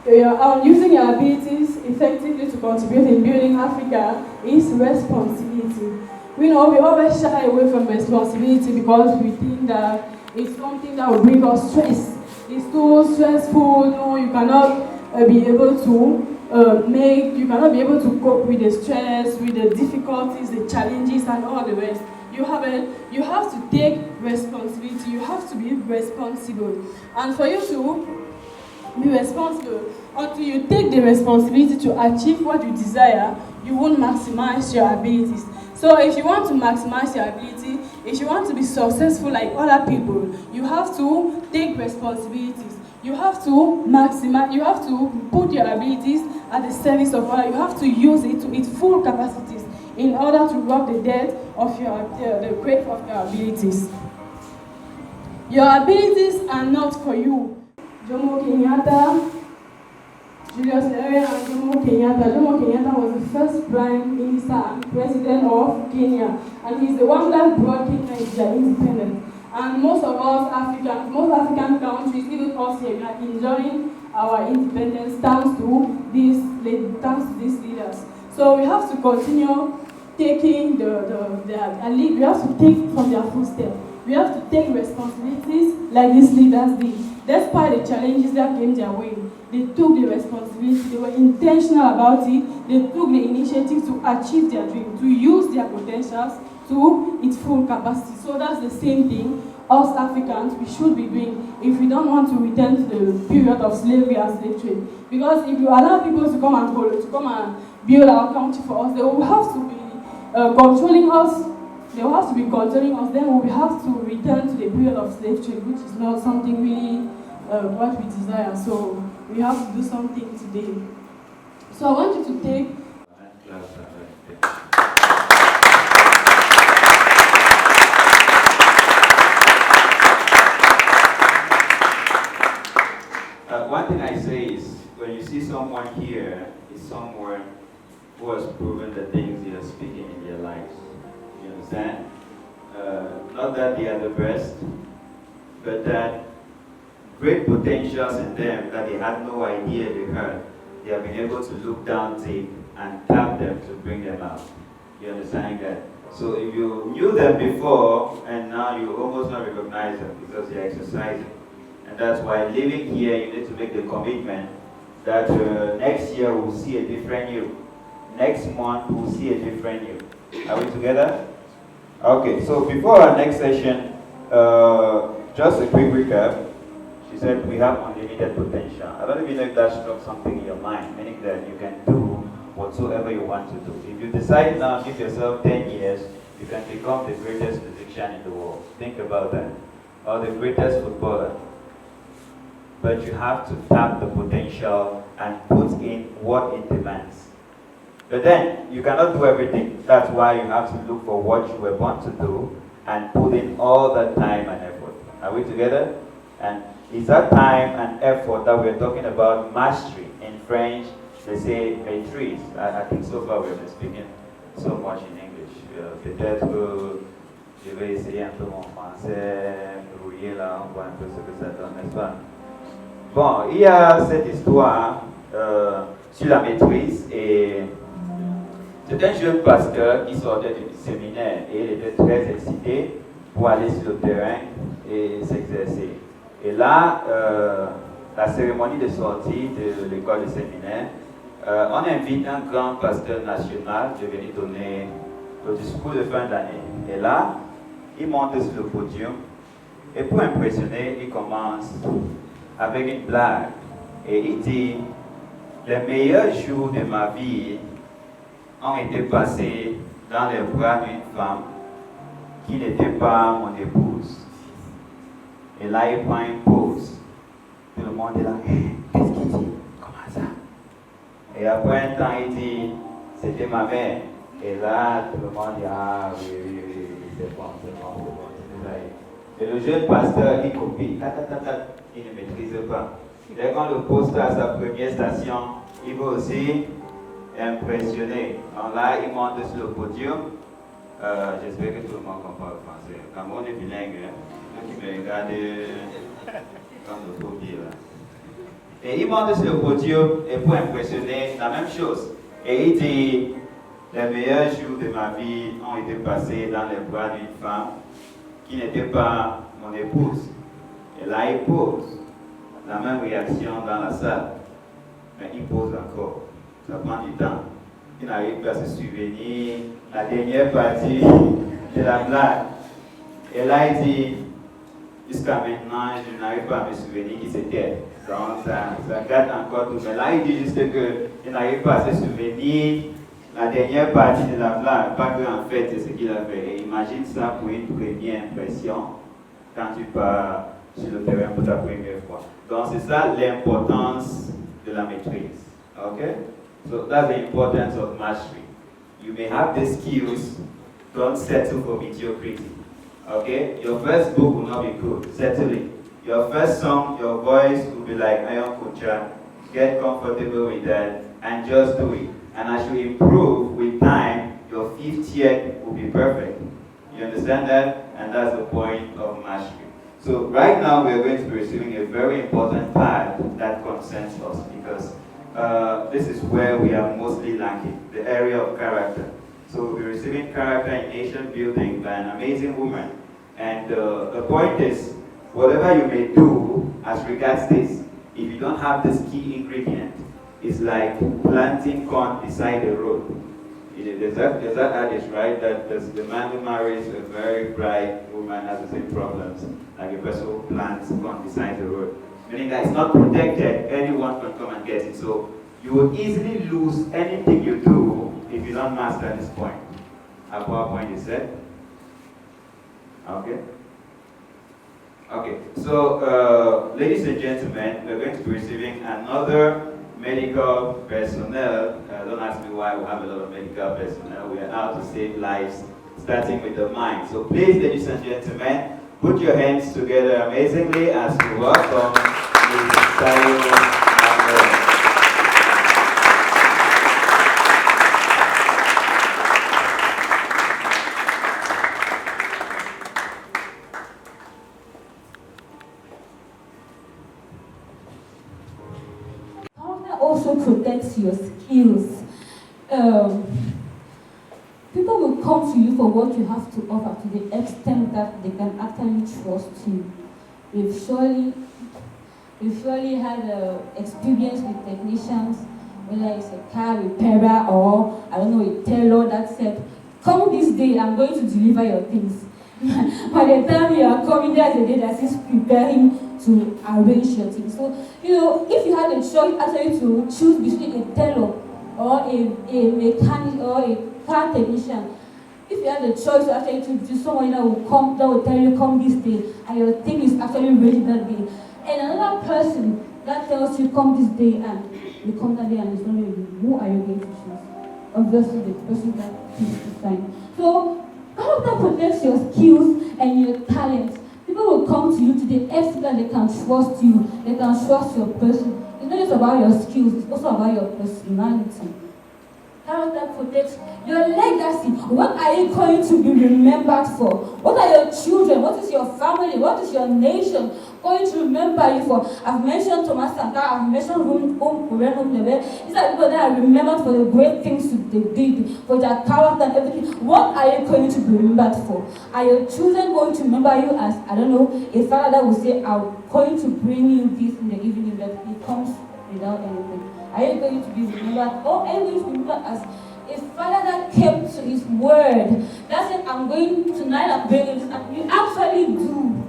Using your abilities effectively to contribute in building Africa is responsibility. We know we always shy away from responsibility because we think that it's something that will bring us stress. It's too stressful. No, you cannot be able to you cannot be able to cope with the stress, with the difficulties, the challenges, and all the rest. You have to take responsibility. You have to be responsible, and for you to be responsible, until you take the responsibility to achieve what you desire, you won't maximize your abilities. So if you want to maximize your ability, if you want to be successful like other people, you have to take responsibilities. You have to maximize, you have to put your abilities at the service of others. You have to use it to its full capacities in order to rob the debt of the grave of your abilities. Your abilities are not for you. Jomo Kenyatta, Julius Nyerere and Jomo Kenyatta. Jomo Kenyatta was the first prime minister and president of Kenya, and he's the one that brought Kenya into their independence. And most of us Africans, most African countries, even us here, we are enjoying our independence thanks to these leaders. So we have to continue taking we have to take from their footsteps. We have to take responsibilities like these leaders did. Despite the challenges that came their way, they took the responsibility, they were intentional about it, they took the initiative to achieve their dream, to use their potentials to its full capacity. So that's the same thing us Africans we should be doing if we don't want to return to the period of slavery and slave trade. Because if you allow people to come and build our country for us, they will have to be controlling us. They will have to be controlling us. Then we will have to return to the period of slave trade, which is not something really what we desire. So we have to do something today. So I want you to take. One thing I say is, when you see someone here, is someone who has proven the things they are speaking in their lives. You understand? Not that they are the best, but that great potentials in them that they had no idea they had, they have been able to look down deep and tap them to bring them out. You understand that? So if you knew them before and now you almost not recognize them because they're exercising. And that's why living here, you need to make the commitment that next year we'll see a different you. Next month we'll see a different you. Are we together? Okay, so before our next session, just a quick recap. She said we have unlimited potential. I don't even know if that struck something in your mind, meaning that you can do whatsoever you want to do. If you decide now, give yourself 10 years, you can become the greatest musician in the world. Think about that. Or the greatest footballer. But you have to tap the potential and put in what it demands. But then, you cannot do everything. That's why you have to look for what you were born to do and put in all that time and effort. Are we together? And it's that time and effort that we're talking about mastery. In French, they say maîtrise. I think so far we've been speaking so much in English. Peut-être que je vais essayer un peu mon français, me brouiller là, on voit un peu ce que ça donne, n'est-ce pas? Bon, il y a cette histoire sur la maîtrise et c'est un jeune pasteur qui sortait du séminaire et il était très excité pour aller sur le terrain et s'exercer. Et là, la cérémonie de sortie de l'école de séminaire, on invite un grand pasteur national de venir donner le discours de fin d'année. Et là, il monte sur le podium et pour impressionner, il commence avec une blague et il dit les meilleurs jours de ma vie ont été passés dans les bras d'une femme qui n'était pas mon épouse. Et là, il prend une pause. Tout le monde est là. Qu'est-ce qu'il dit? Comment ça? Et après un temps, il dit c'était ma mère. Et là, tout le monde dit ah oui, c'est bon, c'est bon. Et le jeune pasteur, il copie. Il ne maîtrise pas. Dès qu'on le poste à sa première station, il veut aussi impressionner. Donc là, il monte sur le podium. J'espère que tout le monde comprend le français. Cameroun est bilingue. Ceux qui me regardent comme le pauvre là. Et il monte sur le podium et pour impressionner, la même chose. Et il dit, les meilleurs jours de ma vie ont été passés dans les bras d'une femme qui n'était pas mon épouse. Et là, il pose la même réaction dans la salle. Mais il pose encore. Ça prend du temps. Il n'arrive pas à se souvenir la dernière partie de la blague. Et là, il dit, jusqu'à maintenant, je n'arrive pas à me souvenir qui c'était. Donc, ça gâte encore tout. Mais là, il dit juste qu'il n'arrive pas à se souvenir la dernière partie de la blague. Pas qu'en fait, c'est ce qu'il a fait. Et imagine ça pour une première impression quand tu pars sur le terrain pour ta première fois. Donc, c'est ça l'importance de la maîtrise. Okay? So, that's the importance of mastery. You may have the skills, don't settle for mediocrity. Okay? Your first book will not be good, settle it. Your first song, your voice will be like Iron Kucha. Get comfortable with that and just do it. And as you improve with time, your 50th will be perfect. You understand that? And that's the point of mastery. So right now we're going to be receiving a very important part that concerns us because this is where we are mostly lacking, the area of character. So we'll be receiving character in nation building by an amazing woman. And the point is, whatever you may do as regards this, if you don't have this key ingredient, it's like planting corn beside the road. There's that adage, right? That the man who marries a very bright woman has the same problems like a person who plants corn beside the road. Meaning that it's not protected, anyone can come and get it. So you will easily lose anything you do if you don't master this point. At what point is set? Okay. Okay, so ladies and gentlemen, we're going to be receiving another medical personnel. Don't ask me why we have a lot of medical personnel. We are out to save lives, starting with the mind. So please, ladies and gentlemen, put your hands together amazingly as we welcome Ms. Sayo. Also protects your skills. People will come to you for what you have to offer to the extent that they can actually trust you. We've surely had experience with technicians, whether it's a car repairer or, I don't know, a tailor that said, come this day, I'm going to deliver your things. By the time you are coming, there's a day that he's preparing to arrange your things. So, if you had a choice actually to choose between a tailor or a mechanic or a car technician, if you had a choice to actually choose someone that will tell you come this day and your thing is actually ready that day, and another person that tells you come this day and you come that day and it's not ready, who are you going to choose? Obviously the person that chooses to sign. So all of that protects your skills and your talents. People will come to you to the extent that they can trust you, they can trust your person. It's not just about your skills, it's also about your personality. Character protects your legacy. What are you going to be remembered for? What are your children? What is your family? What is your nation going to remember you for? I've mentioned Thomas Sankara, I've mentioned These are people that are remembered for the great things they did, for their character and everything. What are you going to be remembered for? Are your children going to remember you as, I don't know, a father that will say, I'm going to bring you this in the evening, but he comes without anything? Are you going to be remembered, or are you going to be remembered as a father that kept to his word? That said, I'm going tonight, I'm bringing this, and you actually do.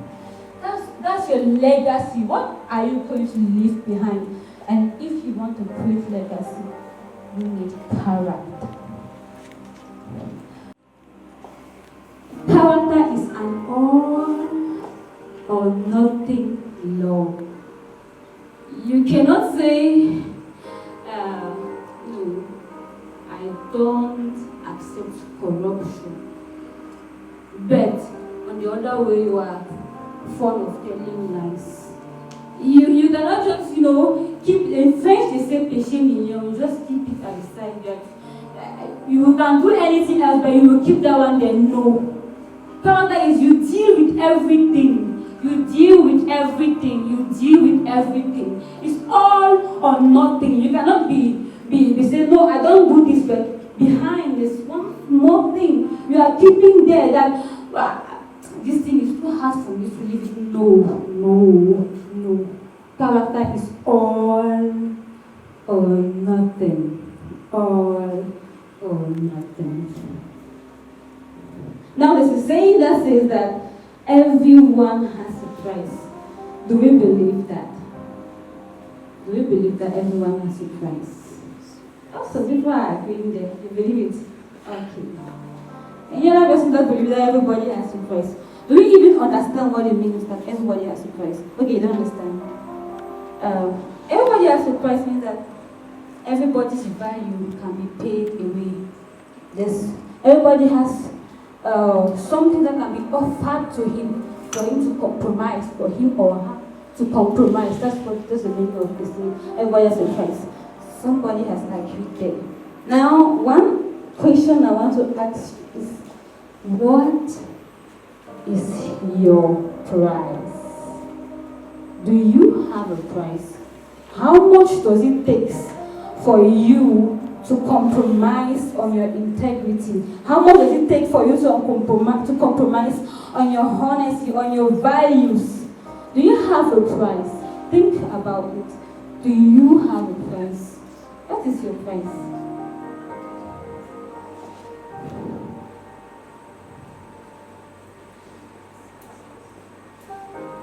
That's your legacy. What are you going to leave behind? And if you want a great legacy, you need character. Character is an all or nothing law. You cannot say, no, I don't accept corruption. But on the other way, you are fond of telling lies. You cannot just, keep, in French they say péché mignon, just keep it at the side that you can do anything else, but you will keep that one there. No. Character is you deal with everything. You deal with everything. You deal with everything. It's all or nothing. You cannot be saying, no, I don't do this, but behind this one more thing you are keeping there that this thing is too hard for me to live it. No. Character is all or nothing. All or nothing. Now there's a saying that says that everyone has a price. Do we believe that? Do we believe that everyone has a price? Also, people are agreeing there. You believe it? Okay. Any other person that believes that everybody has a price? Do we even understand what it means that everybody has a price? Okay, you don't understand. Everybody has a price means that everybody's value can be paid away. Everybody has something that can be offered to him for him to compromise, for him or her to compromise. That's the meaning of this thing. Everybody has a price. Somebody has agreed there. Now, one question I want to ask is, what is your price? Do you have a price? How much does it take for you to compromise on your integrity? How much does it take for you to compromise on your honesty, on your values? Do you have a price? Think about it. Do you have a price? What is your price?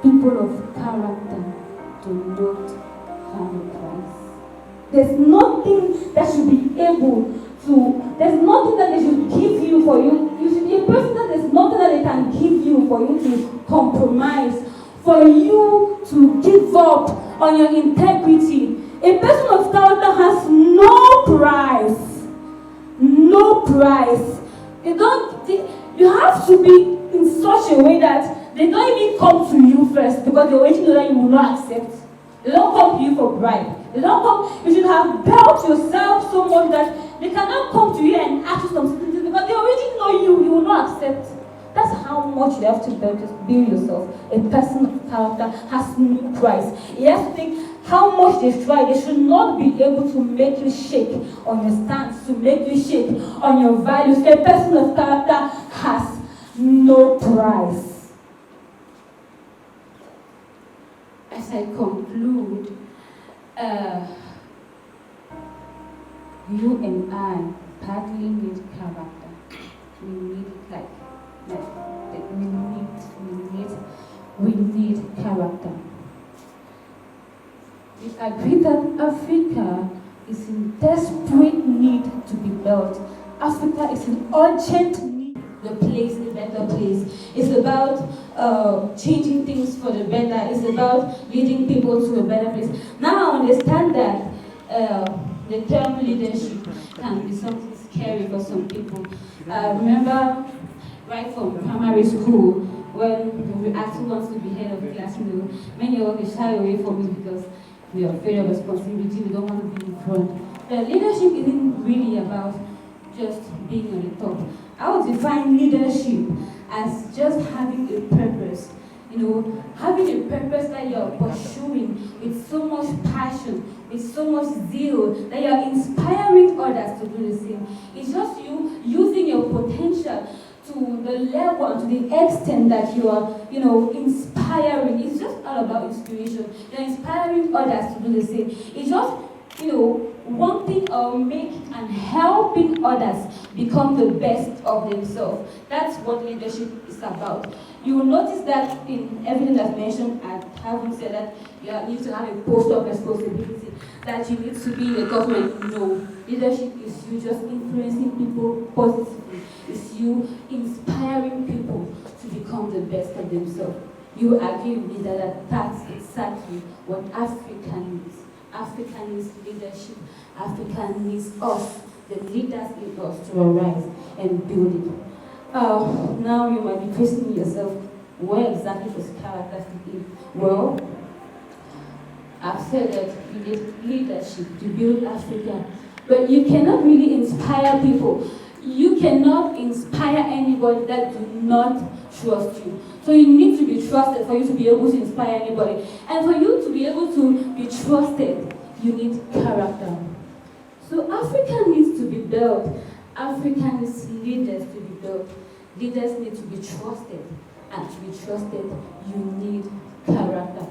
People of character do not have a price. There's nothing that should be able to, there's nothing that they should give you for you. You should be a person that there's nothing that they can give you for you to compromise, for you to give up on your integrity. A person of character has no price. No price. You have to be in such a way that they don't even come to you first because they already know that you will not accept. They don't come to you for bribe. They don't come. You should have built yourself so much that they cannot come to you and ask you some things because they already know you will not accept. That's how much you have to build yourself. A person of character has no price. You have to think how much they try. They should not be able to make you shake on your stance, to make you shake on your values. A person of character has no price. As I conclude, you and I badly need character. We need we need character. We agree that Africa is in desperate need to be built. Africa is in urgent need. The place, a better place. It's about changing things for the better. It's about leading people to a better place. Now I understand that the term leadership can be something scary for some people. I remember right from primary school when we actually want to be head of class, many of us shy away from it because we are afraid of responsibility. We don't want to be in front. Leadership isn't really about just being on the top. I would define leadership as just having a purpose. Having a purpose that you're pursuing with so much passion, with so much zeal, that you're inspiring others to do the same. It's just you using your potential to the level and to the extent that you are, inspiring. It's just all about inspiration. You're inspiring others to do the same. It's just, wanting or making and helping others become the best of themselves. That's what leadership is about. You will notice that in everything that's mentioned, I haven't said that you need to have a post of responsibility, that you need to be in the government. No. Leadership is you just influencing people positively. It's you inspiring people to become the best of themselves. You agree with me that that's exactly what Africa needs. Africa needs leadership. Africa needs us, the leaders in us, to arise and build it. Now you might be questioning yourself, where exactly does character fit in? Well, I've said that you need leadership to build Africa, but you cannot really inspire people. You cannot inspire anybody that do not trust you. So you need to be trusted, for you to be able to inspire anybody. And for you to be able to be trusted, you need character. So Africa needs to be built. Africa needs leaders to be built. Leaders need to be trusted. And to be trusted, you need character.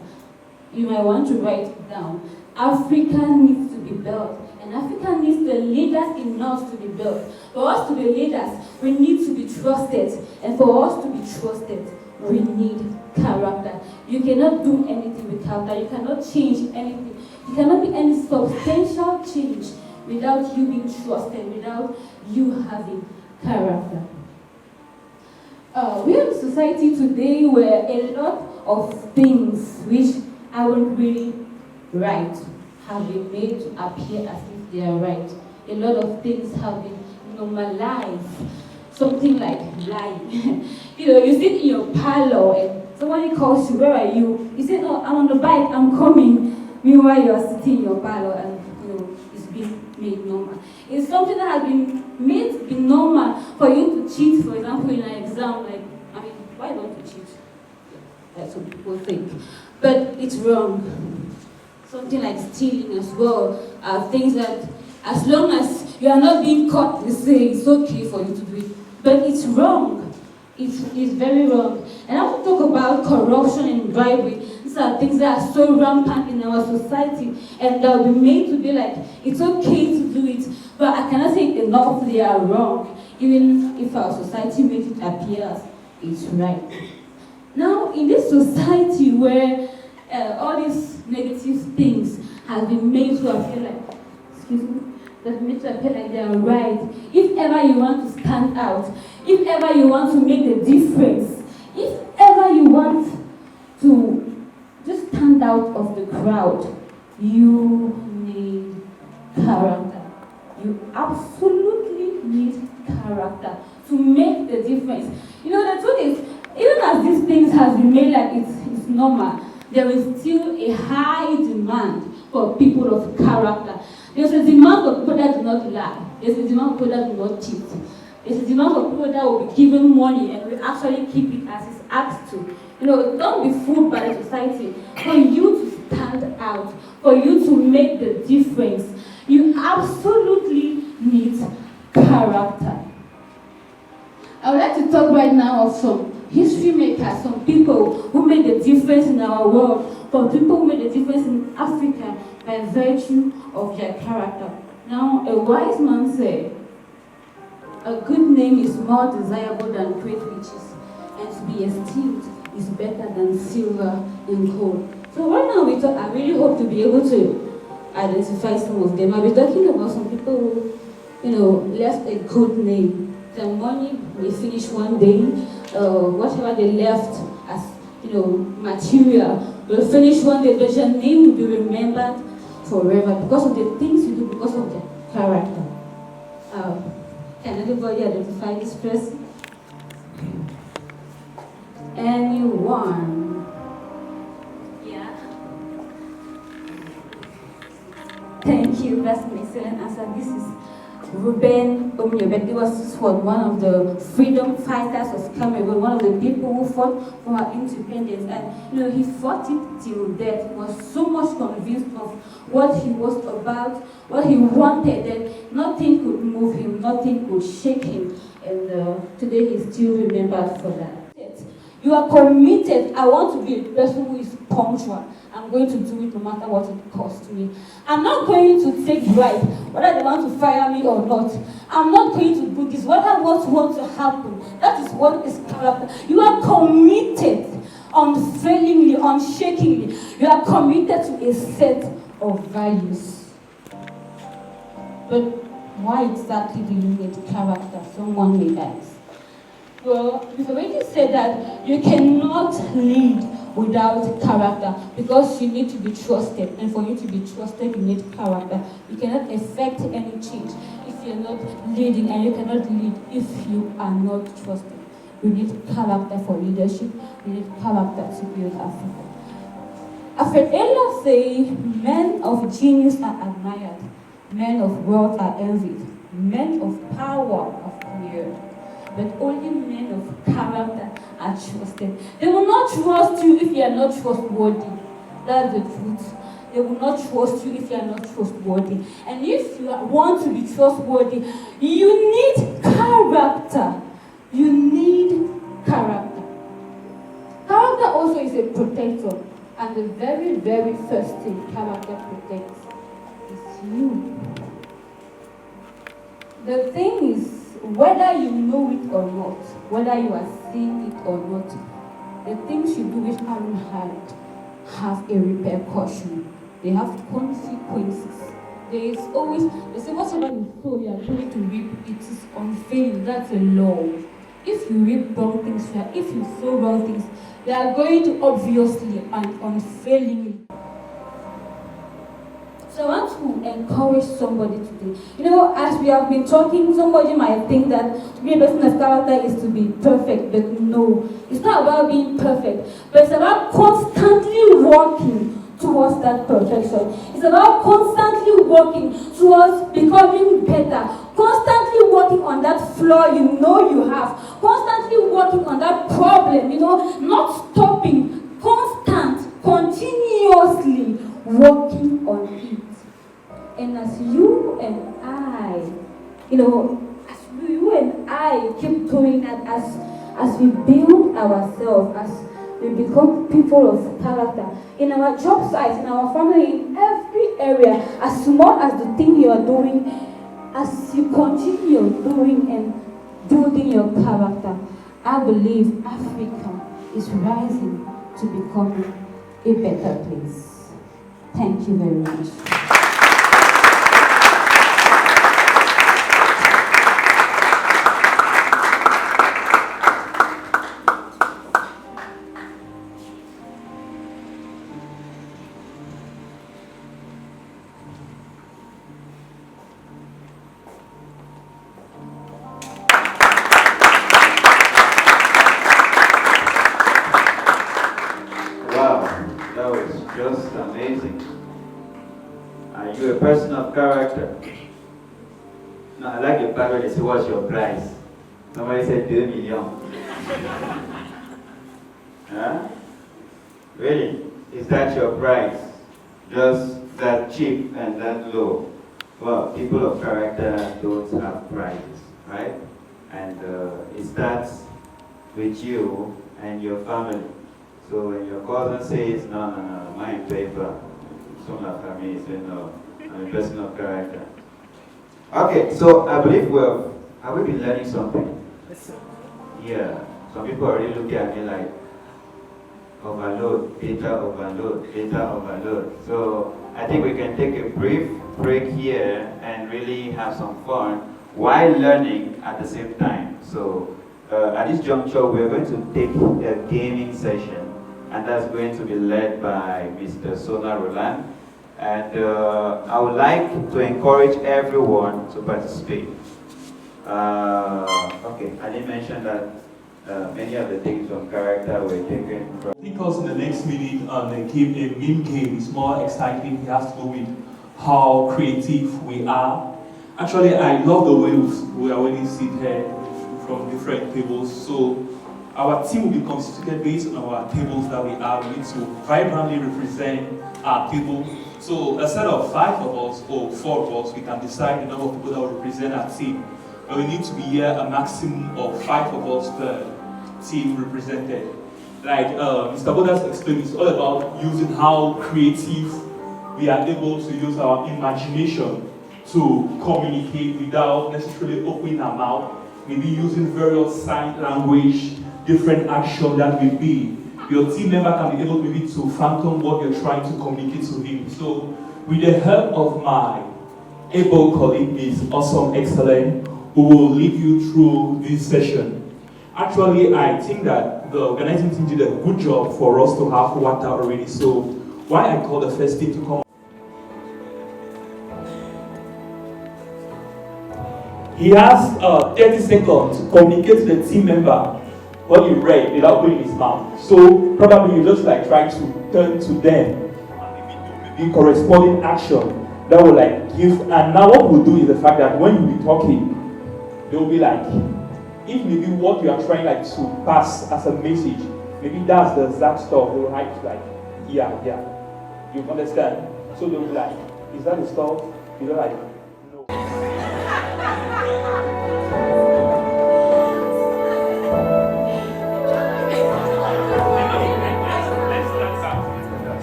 You might want to write it down. Africa needs to be built. And Africa needs the leaders in us to be built. For us to be leaders, we need to be trusted. And for us to be trusted, we need character. You cannot do anything without that. You cannot change anything. You cannot be any substantial change without you being trusted, without you having character. We have a society today where a lot of things which aren't really right have been made to appear as if they are right. A lot of things have been normalized. Something like lying. You sit in your parlor and somebody calls you, where are you? You say, oh, I'm on the bike, I'm coming. Meanwhile, you are sitting in your parlor and it's being made normal. It's something that has been made to be normal for you to cheat, for example, in an exam. Why don't you cheat? That's what people think. But it's wrong. Something like stealing as well are things that, as long as you are not being caught, they say it's okay for you to do it. But it's wrong. It's very wrong. And I want to talk about corruption and bribery. These are things that are so rampant in our society, and that will be made to be like, it's okay to do it, but I cannot say enough they are wrong, even if our society makes it appear as it's right. Now, in this society where all these negative things have been made to appear like, they are right, if ever you want to stand out, if ever you want to make a difference, if ever you want to just stand out of the crowd, you need character. You absolutely need character to make the difference. The truth is, even as these things have been made like it's normal, there is still a high demand for people of character. There's a demand for people that do not lie. There's a demand for people that do not cheat. There's a demand for people that will be given money and will actually keep it as it's asked to. Don't be fooled by the society. For you to stand out, for you to make the difference, you absolutely need character. I would like to talk right now of some history makers, some people who made a difference in our world, some people who made a difference in Africa by virtue of their character. Now, a wise man said, a good name is more desirable than great riches, and to be esteemed is better than silver and gold. So right now, I really hope to be able to identify some of them. I'll be talking about some people who, left a good name. Their money may finish one day, whatever they left as, material will finish one day, but your name will be remembered forever because of the things you do, because of their character. Can anybody identify this person? Anyone? Yeah. Thank you. That's an excellent answer. This is Ruben Omniobet. He was one of the freedom fighters of Cameroon, one of the people who fought for our independence. And he fought it till death. He was so much convinced of what he was about, what he wanted, that nothing could move him, nothing could shake him. And today he's still remembered for that. You are committed. I want to be a person who is punctual. I'm going to do it no matter what it costs me. I'm not going to take bribe, whether they want to fire me or not. I'm not going to do this, whether what wants to happen. That is what is character. You are committed unfailingly, unshakingly. You are committed to a set of values. But why exactly do you need character? Someone may ask. Well, we've already said that you cannot lead without character because you need to be trusted, and for you to be trusted you need character. You cannot effect any change if you're not leading, and you cannot lead if you are not trusted. You need character for leadership. You need character to build Africa. Alfred Adler say, men of genius are admired, men of wealth are envied, men of power are feared. but only men of character are trusted. They will not trust you if you are not trustworthy. That's the truth. They will not trust you if you are not trustworthy. And if you want to be trustworthy, you need character. You need character. Character also is a protector. And the very, very first thing character protects is you. The thing is, whether you know it or not, whether you are seeing it or not, the things you do which aren't hard have a repercussion. They have consequences. There is always, they say, whatever you sow, you are going to reap. It is unfailing. That's a law. If you reap wrong things, if you sow wrong things, they are going to obviously and unfailingly. So I want to encourage somebody today. As we have been talking, somebody might think that to be a person of character is to be perfect, but no. It's not about being perfect, but it's about constantly working towards that perfection. It's about constantly working towards becoming better, constantly working on that flaw you have, constantly working on that problem, not stopping, constant, continuously working on it. And as you and I, as you and I keep doing that, as we build ourselves, as we become people of character, in our job sites, in our family, in every area, as small as the thing you are doing, as you continue doing and building your character, I believe Africa is rising to become a better place. Thank you very much. That was just amazing. Are you a person of character? No, I like the part where they say, what's your price? Somebody said 2 million. Huh? Really? Is that your price? Just that cheap and that low? Well, people of character don't have prices, right? And it starts with you and your family. So when your cousin says, no, mine paper, some of family say, no, I'm a person of character. Okay, so I believe have we been learning something? Yeah, some people are really looking at me like, overload, data overload, data overload. So I think we can take a brief break here and really have some fun while learning at the same time. So at this juncture, we're going to take a gaming session, and that's going to be led by Mr. Sona Roland. And I would like to encourage everyone to participate. Okay, I didn't mention that many of the things on character were taken from... Because in the next minute, the meme game is more exciting. It has to do with how creative we are. Actually, I love the way we already sit here from different tables. So our team will be constituted based on our tables that we have. We need to vibrantly represent our table. So a set of 5 of us or 4 of us, we can decide the number of people that will represent our team. But we need to be here a maximum of 5 of us per team represented. Like Mr. Bodas explained, it's all about using how creative we are able to use our imagination to communicate without necessarily opening our mouth, maybe using various sign language, different action that may be. Your team member can be able maybe to phantom what you're trying to communicate to him. So with the help of my able colleague, Ms. Awesome Excellent, who will lead you through this session. Actually, I think that the organizing team did a good job for us to have worked out already. So why I call the first team to come. He has 30 seconds to communicate to the team member what he read without putting his mouth. So probably you just like try to turn to them and maybe corresponding action that will like give. And now what we'll do is the fact that when you be talking, they'll be like, if maybe what you are trying like to pass as a message, maybe that's the exact stuff, they will write like, yeah, you understand? So they'll be like, is that the stuff? You're like, no.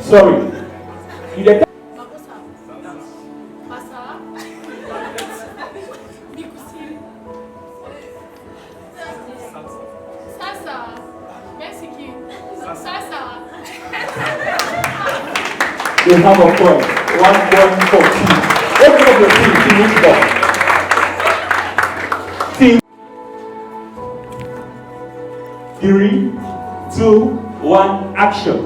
Sorry. You get you have a point. 1 point for team. Open up your team which ball. Team. 3, 2, 1, action.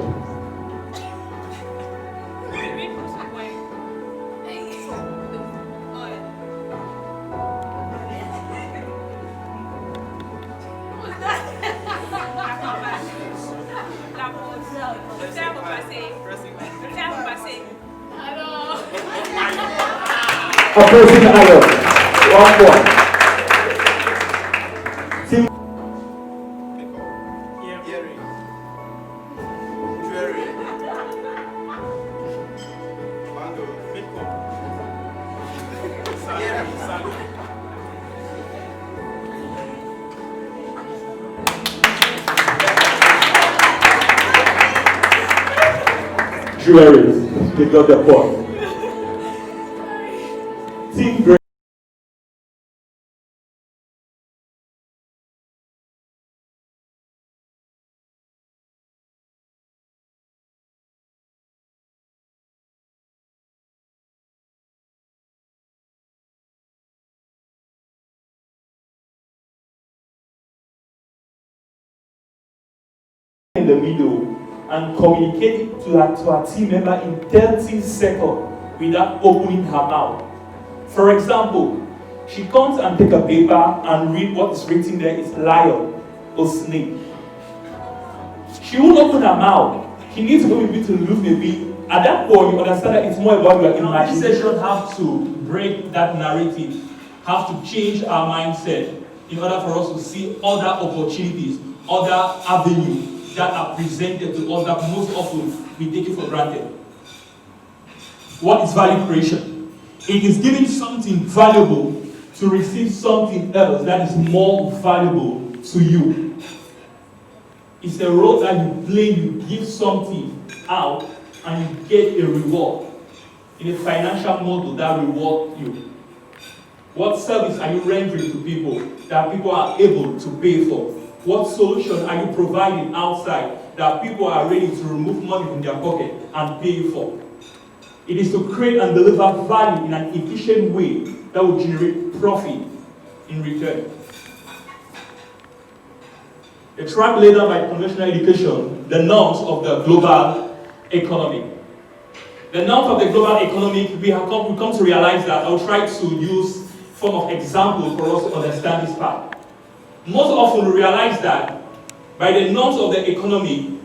Opposing iron. 1 point. Team. Jewelry. They got the point. Team great. In the middle and communicate it to her team member in 30 seconds without opening her mouth. For example, she comes and take a paper and read what is written there is lion or snake. She won't open her mouth. She needs to maybe to look maybe. At that point, you understand that it's more about your imagination. Have to break that narrative, have to change our mindset in order for us to see other opportunities, other avenues that are presented to us that most often we take it for granted. What is value creation? It is giving something valuable to receive something else that is more valuable to you. It's a role that you play, you give something out and you get a reward in a financial model that rewards you. What service are you rendering to people that people are able to pay for? What solution are you providing outside that people are ready to remove money from their pocket and pay you for? It is to create and deliver value in an efficient way that will generate profit in return. A track laid down by conventional education, the norms of the global economy. The norms of the global economy, we come to realize that. I'll try to use form of example for us to understand this part. Most often we realize that by the norms of the economy,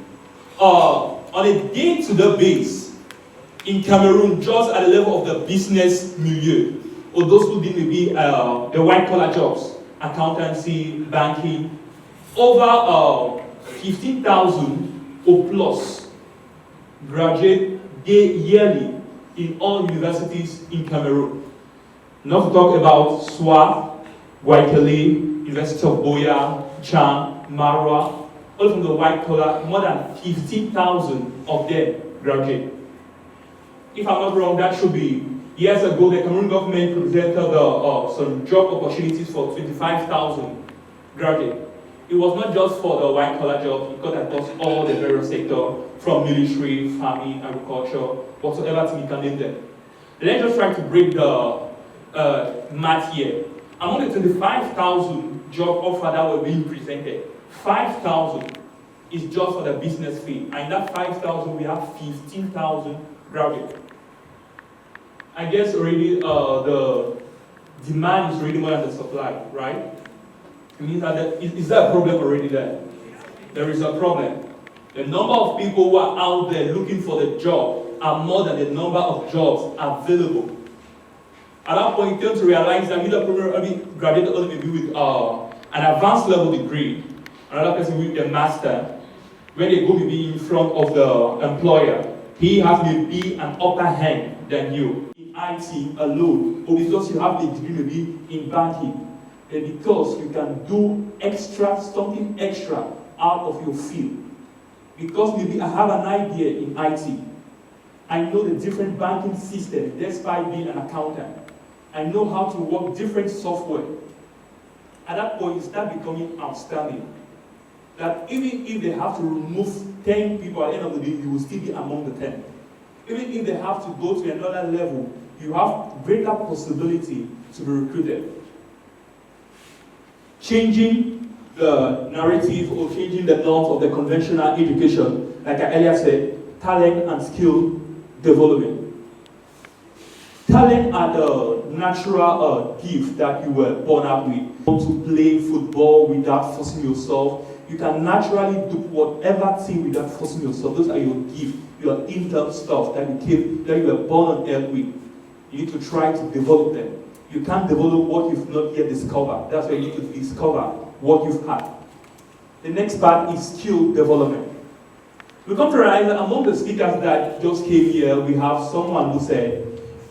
on a day-to-day basis, in Cameroon, just at the level of the business milieu, or those who did maybe the white-collar jobs, accountancy, banking, over 15,000 or plus graduate yearly in all universities in Cameroon. Not to talk about SWA, Waikele, University of Boya, Chan, Marwa, all from the white collar, more than 15,000 of them graduate. If I'm not wrong, that should be, years ago, the Cameroon government presented some job opportunities for 25,000 graduates. It was not just for the white collar jobs, it got across all the various sectors, from military, farming, agriculture, whatsoever thing you can name them. Let's just try to break the math here. Among the 25,000 job offers that were being presented, 5,000 is just for the business field. And in that 5,000, we have 15,000 graduates. I guess already the demand is already more than the supply, right? It means that is there a problem already there? There is a problem. The number of people who are out there looking for the job are more than the number of jobs available. At that point, you tend to realize that graduated only maybe with an advanced level degree, another person with a master. When they go maybe in front of the employer, he has maybe an upper hand than you. In IT alone, or because you have a degree maybe in banking, and because you can do something extra out of your field. Because maybe I have an idea in IT. I know the different banking systems, despite being an accountant. I know how to work different software. At that point, you start becoming outstanding. That even if they have to remove 10 people at the end of the day, you will still be among the 10. Even if they have to go to another level, you have greater possibility to be recruited. Changing the narrative or changing the norms of the conventional education, like I earlier said, talent and skill development. Talent are the natural gift that you were born up with. You want to play football without forcing yourself. You can naturally do whatever thing without forcing yourself. Those are your gifts, your internal stuff that you were born on earth with. You need to try to develop them. You can't develop what you've not yet discovered. That's why you need to discover what you've had. The next part is skill development. We come to realize that among the speakers that just came here, we have someone who said,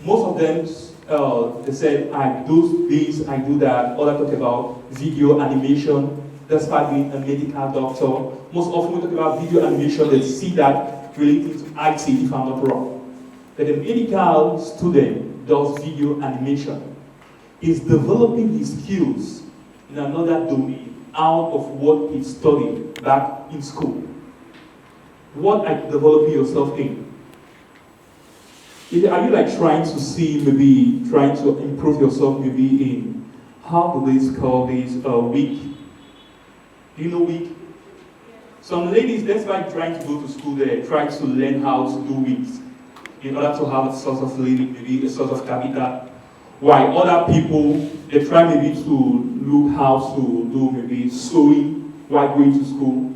most of them, they said, I do this, I do that. Others talk about video animation, despite being a medical doctor. Most often we talk about video animation, they see that related to IT, if I'm not wrong. But the medical student does video animation. He's developing his skills in another domain out of what he studied back in school. What are you developing yourself in? Are you like trying to see, maybe trying to improve yourself maybe in, how do they call this, week? Do you know week? Some ladies, that's why trying to go to school, they try to learn how to do weeks in order to have a source of living, maybe a source of capital. While other people, they try maybe to look how to do maybe sewing while going to school.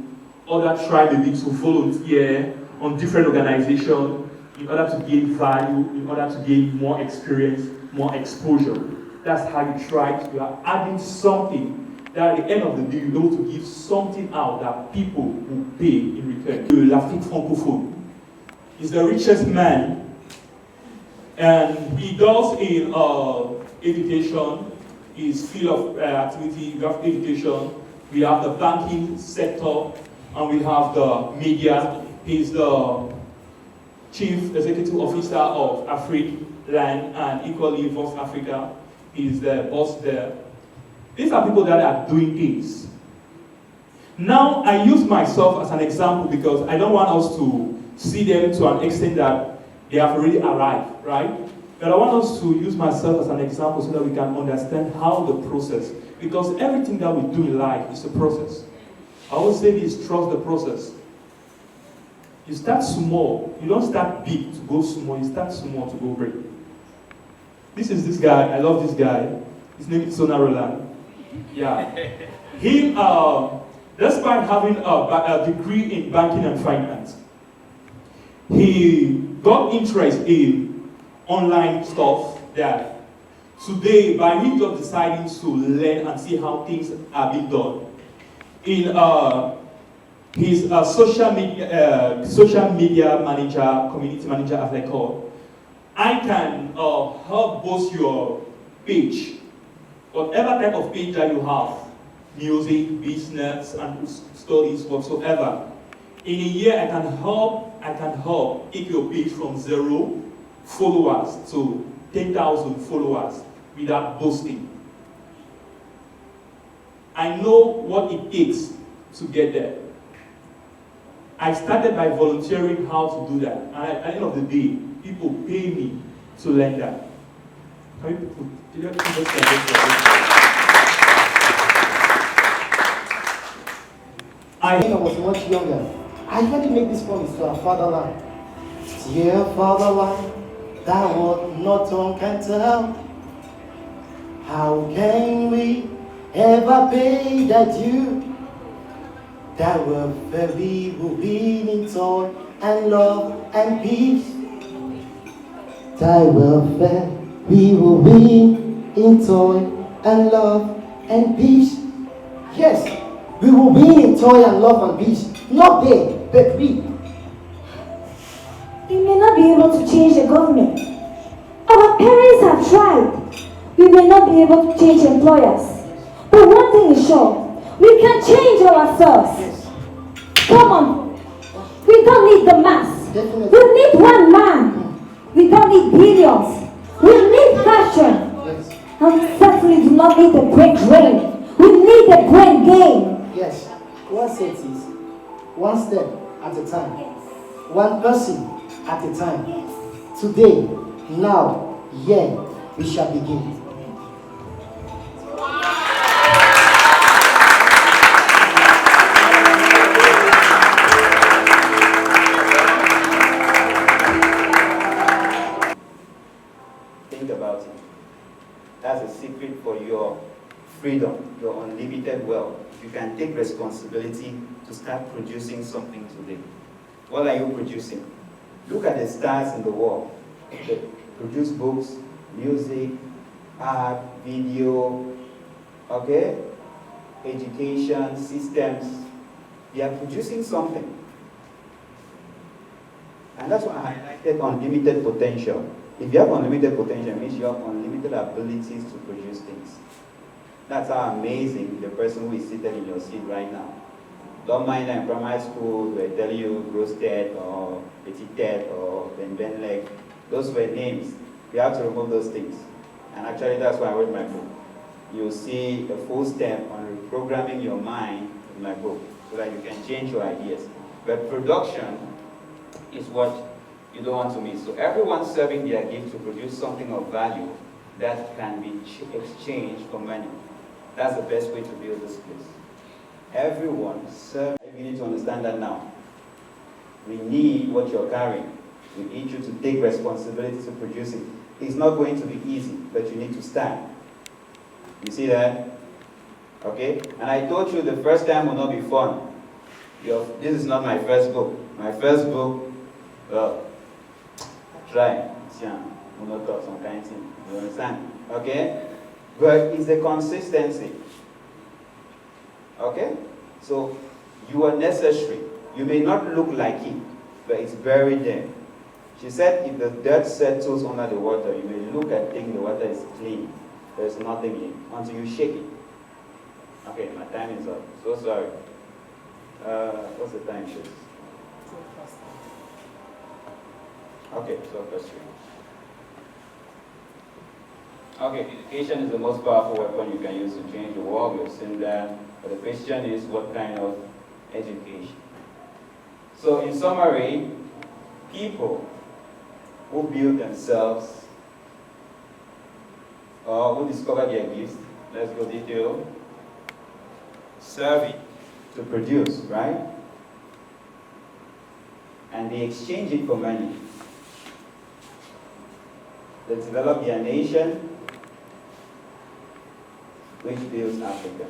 Others try maybe to volunteer on different organizations in order to gain value, in order to gain more experience, more exposure. That's how you are adding something that at the end of the day, you're able to give something out that people will pay in return. L'Afrique francophone is the richest man, and he does in education, his field of activity, we have education, we have the banking sector, and we have the media. He's the Chief Executive Officer of Afriland and equally Vox Africa. He's the boss there. These are people that are doing things. Now, I use myself as an example because I don't want us to see them to an extent that they have already arrived, right? But I want us to use myself as an example so that we can understand how the process, because everything that we do in life is a process. I always say this, trust the process. You start small. You don't start big to go small. You start small to go big. This is this guy. I love this guy. His name is Sona Roland. Yeah. He, despite having a degree in banking and finance, he got interest in online stuff that today, by him just deciding to learn and see how things are being done, in his social media manager, community manager as they call, I can help boost your page, whatever type of page that you have, music, business, and stories whatsoever. In a year, I can help take your page from 0 followers to 10,000 followers without boasting. I know what it takes to get there. I started by volunteering how to do that. And at the end of the day, people pay me to learn that. Can you put When I was much younger, I had to make this promise to our fatherland. Dear fatherland, that what no tongue can tell. How can we ever pay that due? That welfare we will be in joy and love and peace. Thy welfare we will be in joy and love and peace. Yes, we will be in toy and love and peace. Not they, but we. We may not be able to change the government. Our parents have tried. We may not be able to change employers. But one thing is sure, we can change ourselves. Yes, Come on. We don't need the mass. definitely. We need one man. We don't need billions. We need passion. Yes, And we certainly do not need a great brain. We need a great game. yes. One set is one step at a time. One person at a time. Today, now, yeah, we shall begin. Think about it. That's a secret for your freedom, your unlimited wealth. You can take responsibility to start producing something today. What are you producing? Look at the stars in the world. They produce books, music, art, video, okay? Education, systems. They are producing something. And that's why I highlighted unlimited potential. If you have unlimited potential, it means you have unlimited abilities to produce things. That's how amazing the person who is seated in your seat right now. Don't mind that in primary school, they tell you Grosted or Petitet or Benbenleg. Those were names. You have to remove those things. And actually, that's why I wrote my book. You'll see a full step on reprogramming your mind in my book so that you can change your ideas. But production is what you don't want to miss. So everyone's serving their gift to produce something of value that can be exchanged for money. That's the best way to build this place. Everyone serving. You need to understand that now. We need what you're carrying. We need you to take responsibility to produce it. It's not going to be easy, but you need to start. You see that? Okay? And I told you the first time will not be fun. This is not my first book. My first book, try. Will not talk some kind of thing. You understand? Okay? But it's the consistency. Okay? So, you are necessary. You may not look like it, but it's buried there. She said if the dirt settles under the water, you may look and think the water is clean. There's nothing in it until you shake it. Okay, my time is up. So sorry. What's the time, please? Okay, so question. Okay, education is the most powerful weapon you can use to change the world. We've seen that. But the question is, what kind of education? So in summary, people who build themselves or who discover their gifts, let's go detail, serving to produce, right? And they exchange it for money. They develop their nation, which builds Africa.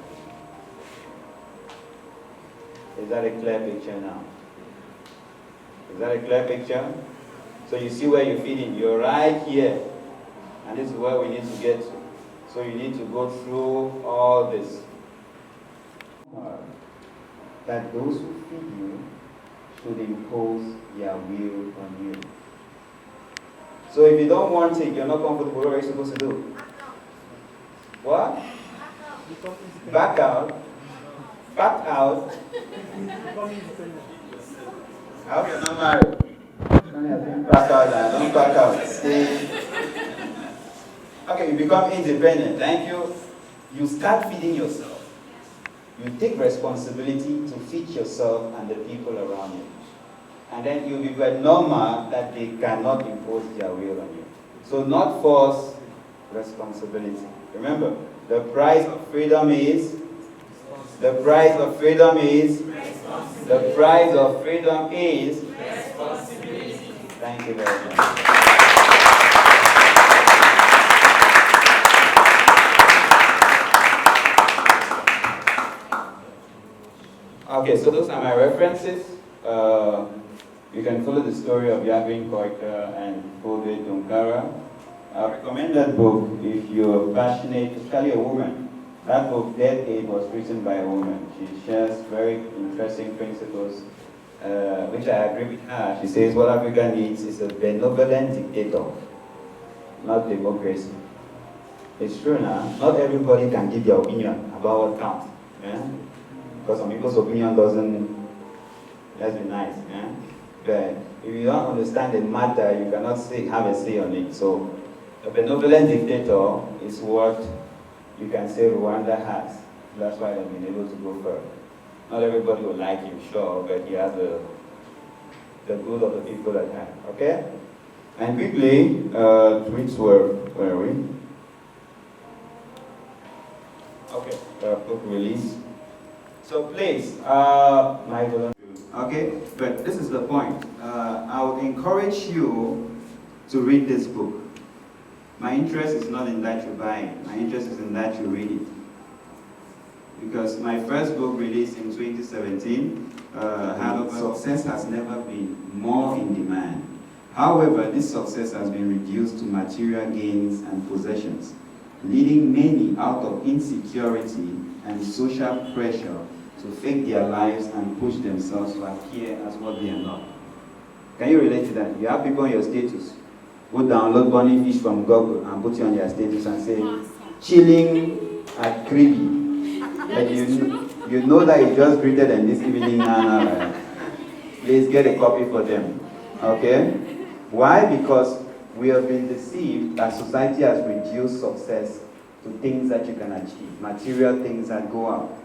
Is that a clear picture now? Is that a clear picture? So you see where you fit in. You're right here. And this is where we need to get to. So you need to go through all this. That those who feed you should impose their will on you. So if you don't want it, you're not comfortable, what are you supposed to do? What? Back out. Back out. I hope you're not married. Back out and don't back out. Stay. Okay, you become independent. Thank you. You start feeding yourself. You take responsibility to feed yourself and the people around you. And then you'll be very normal that they cannot impose their will on you. So not force, responsibility. Remember, the price of freedom is, the price of freedom is, the price of freedom is responsibility. Thank you very much. Okay, so those are my references. You can follow the story of Yavin Koika and Kobe Tunkara. I recommend that book if you're passionate, especially a woman. That book, Dead Aid, was written by a woman. She shares very interesting principles, which I agree with her. She says what Africa needs is a benevolent dictator, not democracy. It's true now. Not everybody can give their opinion about what counts. Yeah? Because some people's opinion doesn't, let's be nice. Yeah? But if you don't understand the matter, you cannot have a say on it. So a benevolent dictator is what you can say Rwanda has. That's why they've been able to go further. Not everybody will like him, sure, but he has the good of the people at hand. Okay? And quickly, tweets where are we? Okay, book release. So please, okay, but this is the point. I would encourage you to read this book. My interest is not in that you buy it. My interest is in that you read it. Because my first book released in 2017, success has never been more in demand. However, this success has been reduced to material gains and possessions, leading many out of insecurity and social pressure to fake their lives and push themselves to appear as what they are not. Can you relate to that? You have people on your status who download bunny fish from Google and put you on their status and say, chilling at Kribi. And you know that you just greeted them this evening now. Please get a copy for them. Okay? Why? Because we have been deceived that society has reduced success to things that you can achieve, material things that go out.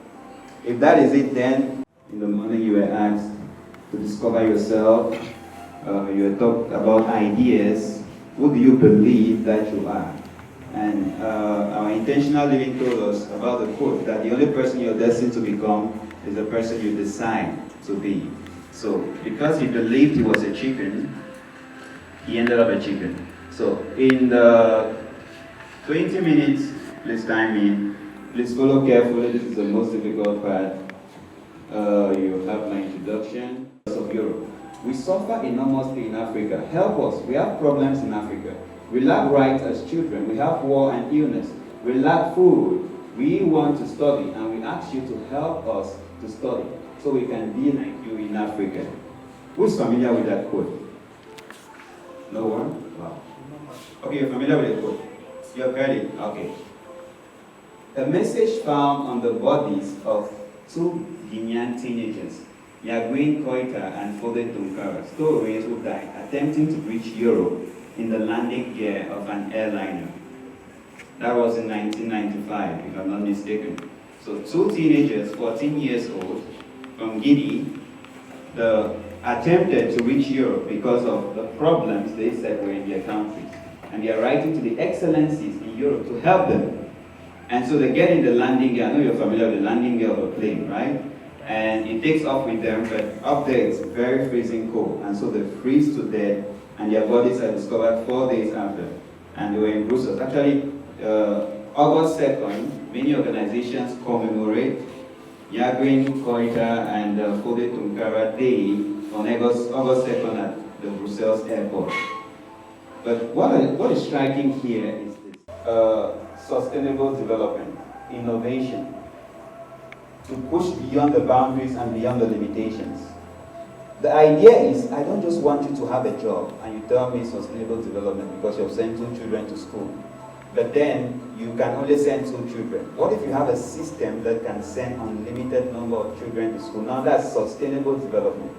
If that is it, then in the morning you were asked to discover yourself, you were talked about ideas. Who do you believe that you are? And our intentional living told us about the quote that the only person you're destined to become is the person you decide to be. So, because he believed he was achieving, he ended up achieving. So, in the 20 minutes, please time in. Please follow carefully. This is the most difficult part. You have my introduction. Of Europe. We suffer enormously in Africa. Help us. We have problems in Africa. We lack rights as children. We have war and illness. We lack food. We want to study, and we ask you to help us to study so we can be like you in Africa. Who's familiar with that quote? No one? Wow. Okay, you're familiar with the quote. You have heard it? Okay. A message found on the bodies of two Guinean teenagers, Yaguin Koita and Fode Tunkara, stowaways who died attempting to reach Europe in the landing gear of an airliner. That was in 1995, if I'm not mistaken. So two teenagers, 14 years old, from Guinea, attempted to reach Europe because of the problems they said were in their countries. And they are writing to the excellencies in Europe to help them. And so they get in the landing gear. I know you're familiar with the landing gear of a plane, right? And it takes off with them, but up there it's very freezing cold. And so they freeze to death, and their bodies are discovered 4 days after. And they were in Brussels. Actually, August 2nd, many organizations commemorate Yaguin Koita and Fode Tunkara Day on August 2nd at the Brussels airport. But what is striking here is this. Sustainable development, innovation, to push beyond the boundaries and beyond the limitations. The idea is, I don't just want you to have a job and you tell me sustainable development because you've sent 2 children to school. But then you can only send 2 children. What if you have a system that can send unlimited number of children to school? Now that's sustainable development.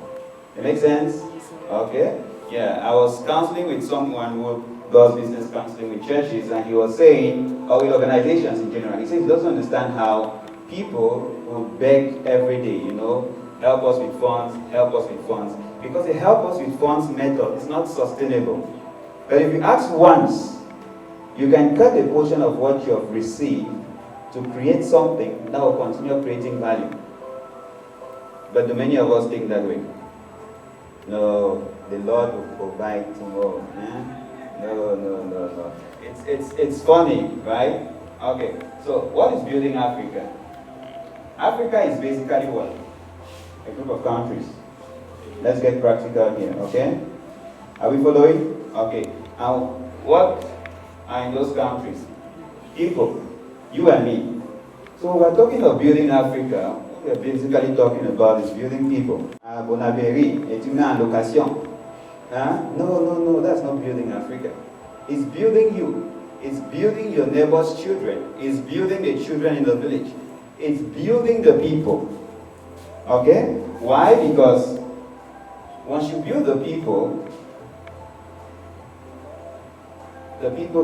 It makes sense? Okay? Yeah, I was counseling with someone who does business counseling with churches, and he was saying, or with organizations in general, he says he doesn't understand how people will beg every day, help us with funds, because the help us with funds method is not sustainable. But if you ask once, you can cut a portion of what you have received to create something that will continue creating value. But do many of us think that way? No, the Lord will provide tomorrow. No. It's funny, right? Okay, so what is building Africa? Africa is basically what? A group of countries. Let's get practical here, okay? Are we following? Okay. Now, what are in those countries? People, you and me. So we're talking of building Africa. What we're basically talking about is building people. Bonaberi, étudiant en location. No, that's not building Africa. It's building you. It's building your neighbor's children. It's building the children in the village. It's building the people. Okay? Why? Because once you build the people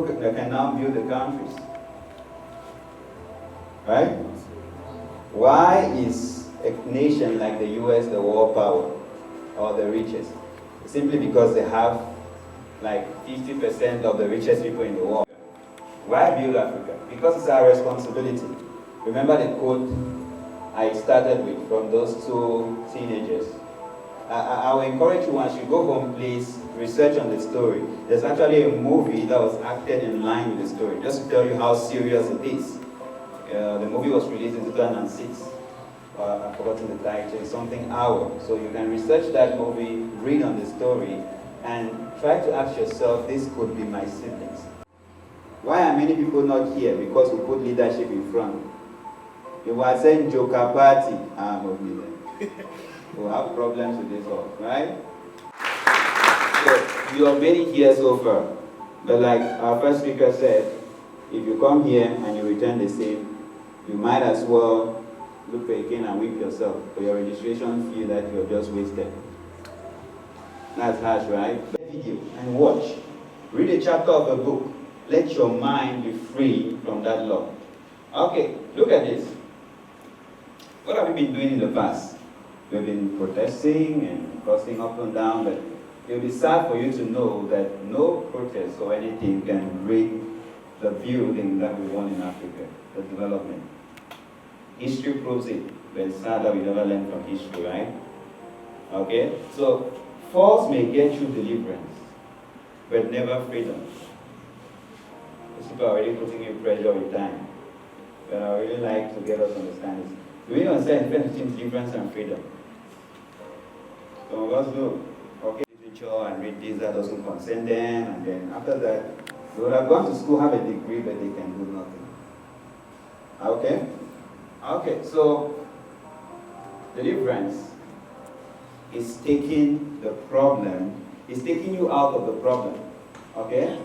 can now build the countries. Right? Why is a nation like the US the world power or the richest? Simply because they have like 50% of the richest people in the world. Why build Africa? Because it's our responsibility. Remember the quote I started with from those two teenagers. I will encourage you, once you go home, please research on the story. There's actually a movie that was acted in line with the story, just to tell you how serious it is. The movie was released in 2006. I've forgotten the title, it's something Hour. So you can research that movie, read on the story, and try to ask yourself, this could be my siblings. Why are many people not here? Because we put leadership in front. If we are saying Joker Party, I'm not there. We'll have problems with this all, right? So you are many here so far. But like our first speaker said, if you come here and you return the same, you might as well look for a cane and whip yourself for your registration fee that you're just wasted. That's harsh, right? Video and watch. Read a chapter of a book. Let your mind be free from that law. Okay, look at this. What have we been doing in the past? We've been protesting and crossing up and down, but it will be sad for you to know that no protest or anything can bring the building that we want in Africa, the development. History proves it, but it's sad that we never learn from history, right? Okay? So, force may get you deliverance, but never freedom. These people are already putting you pressure with time. But I really like to get us to understand this. Do we understand the difference between deliverance and freedom? Some of us do. Okay, literature and read this, that doesn't concern them, and then after that, they would have gone to school, have a degree, but they can do nothing. Okay? Okay, so deliverance is taking the problem, is taking you out of the problem. Okay?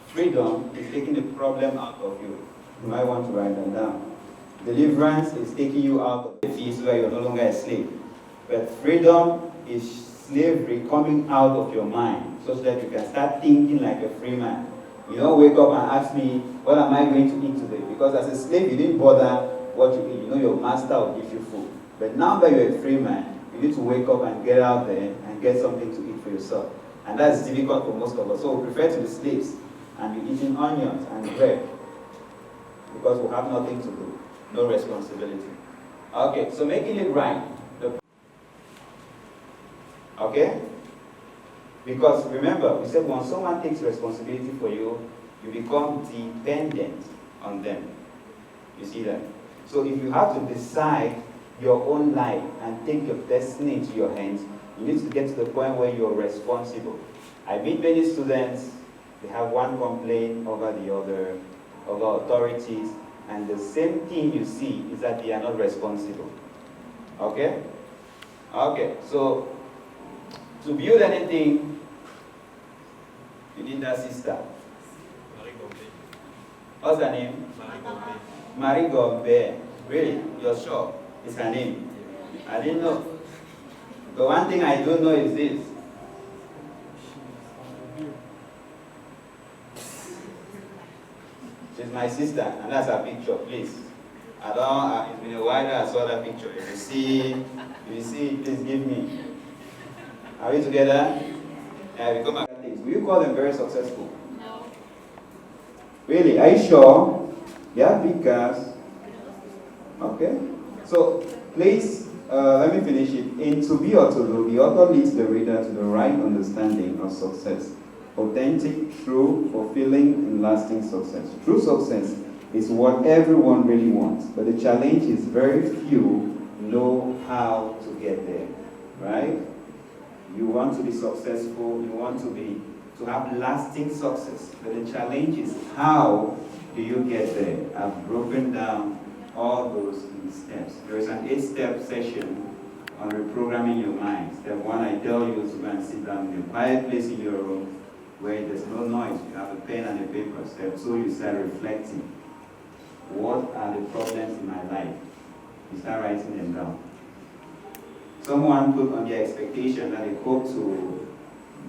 Freedom is taking the problem out of you. You might want to write that down. Deliverance is taking you out of the feast where you're no longer a slave. But freedom is slavery coming out of your mind, such that you can start thinking like a free man. You don't wake up and ask me, what am I going to eat today? Because as a slave, you didn't bother what you eat. You know your master will give you food. But now that you're a free man, you need to wake up and get out there and get something to eat for yourself. And that's difficult for most of us. So we prefer to be slaves and be eating onions and bread because we have nothing to do, no responsibility. Okay, so making it right. Okay? Because remember, we said when someone takes responsibility for you, you become dependent on them. You see that? So if you have to decide your own life and take your destiny into your hands, you need to get to the point where you're responsible. I meet many students, they have one complaint over the other, over authorities, and the same thing you see is that they are not responsible. Okay? Okay, so to build anything, you need that sister. What's her name? Marie Gombe. Really? You're sure? It's her name? I didn't know. The one thing I don't know is this. She's my sister, and that's her picture, please. I don't, it's been a while that I saw that picture. If you see, please give me. Are we together? We come back to things. Will you call them very successful? No. Really? Are you sure? Yeah, big cars. Okay. So, please, let me finish it. In To Be or To Do, the author leads the reader to the right understanding of success. Authentic, true, fulfilling, and lasting success. True success is what everyone really wants, but the challenge is very few know how to get there, right? You want to be successful, you want to have lasting success, but the challenge is how do you get there? I've broken down all those in steps. There is an 8-step session on reprogramming your mind. Step 1, I tell you to go and sit down in a quiet place in your room where there's no noise. You have a pen and a paper. Step 2, you start reflecting. What are the problems in my life? You start writing them down. Someone put on their expectation that they hope to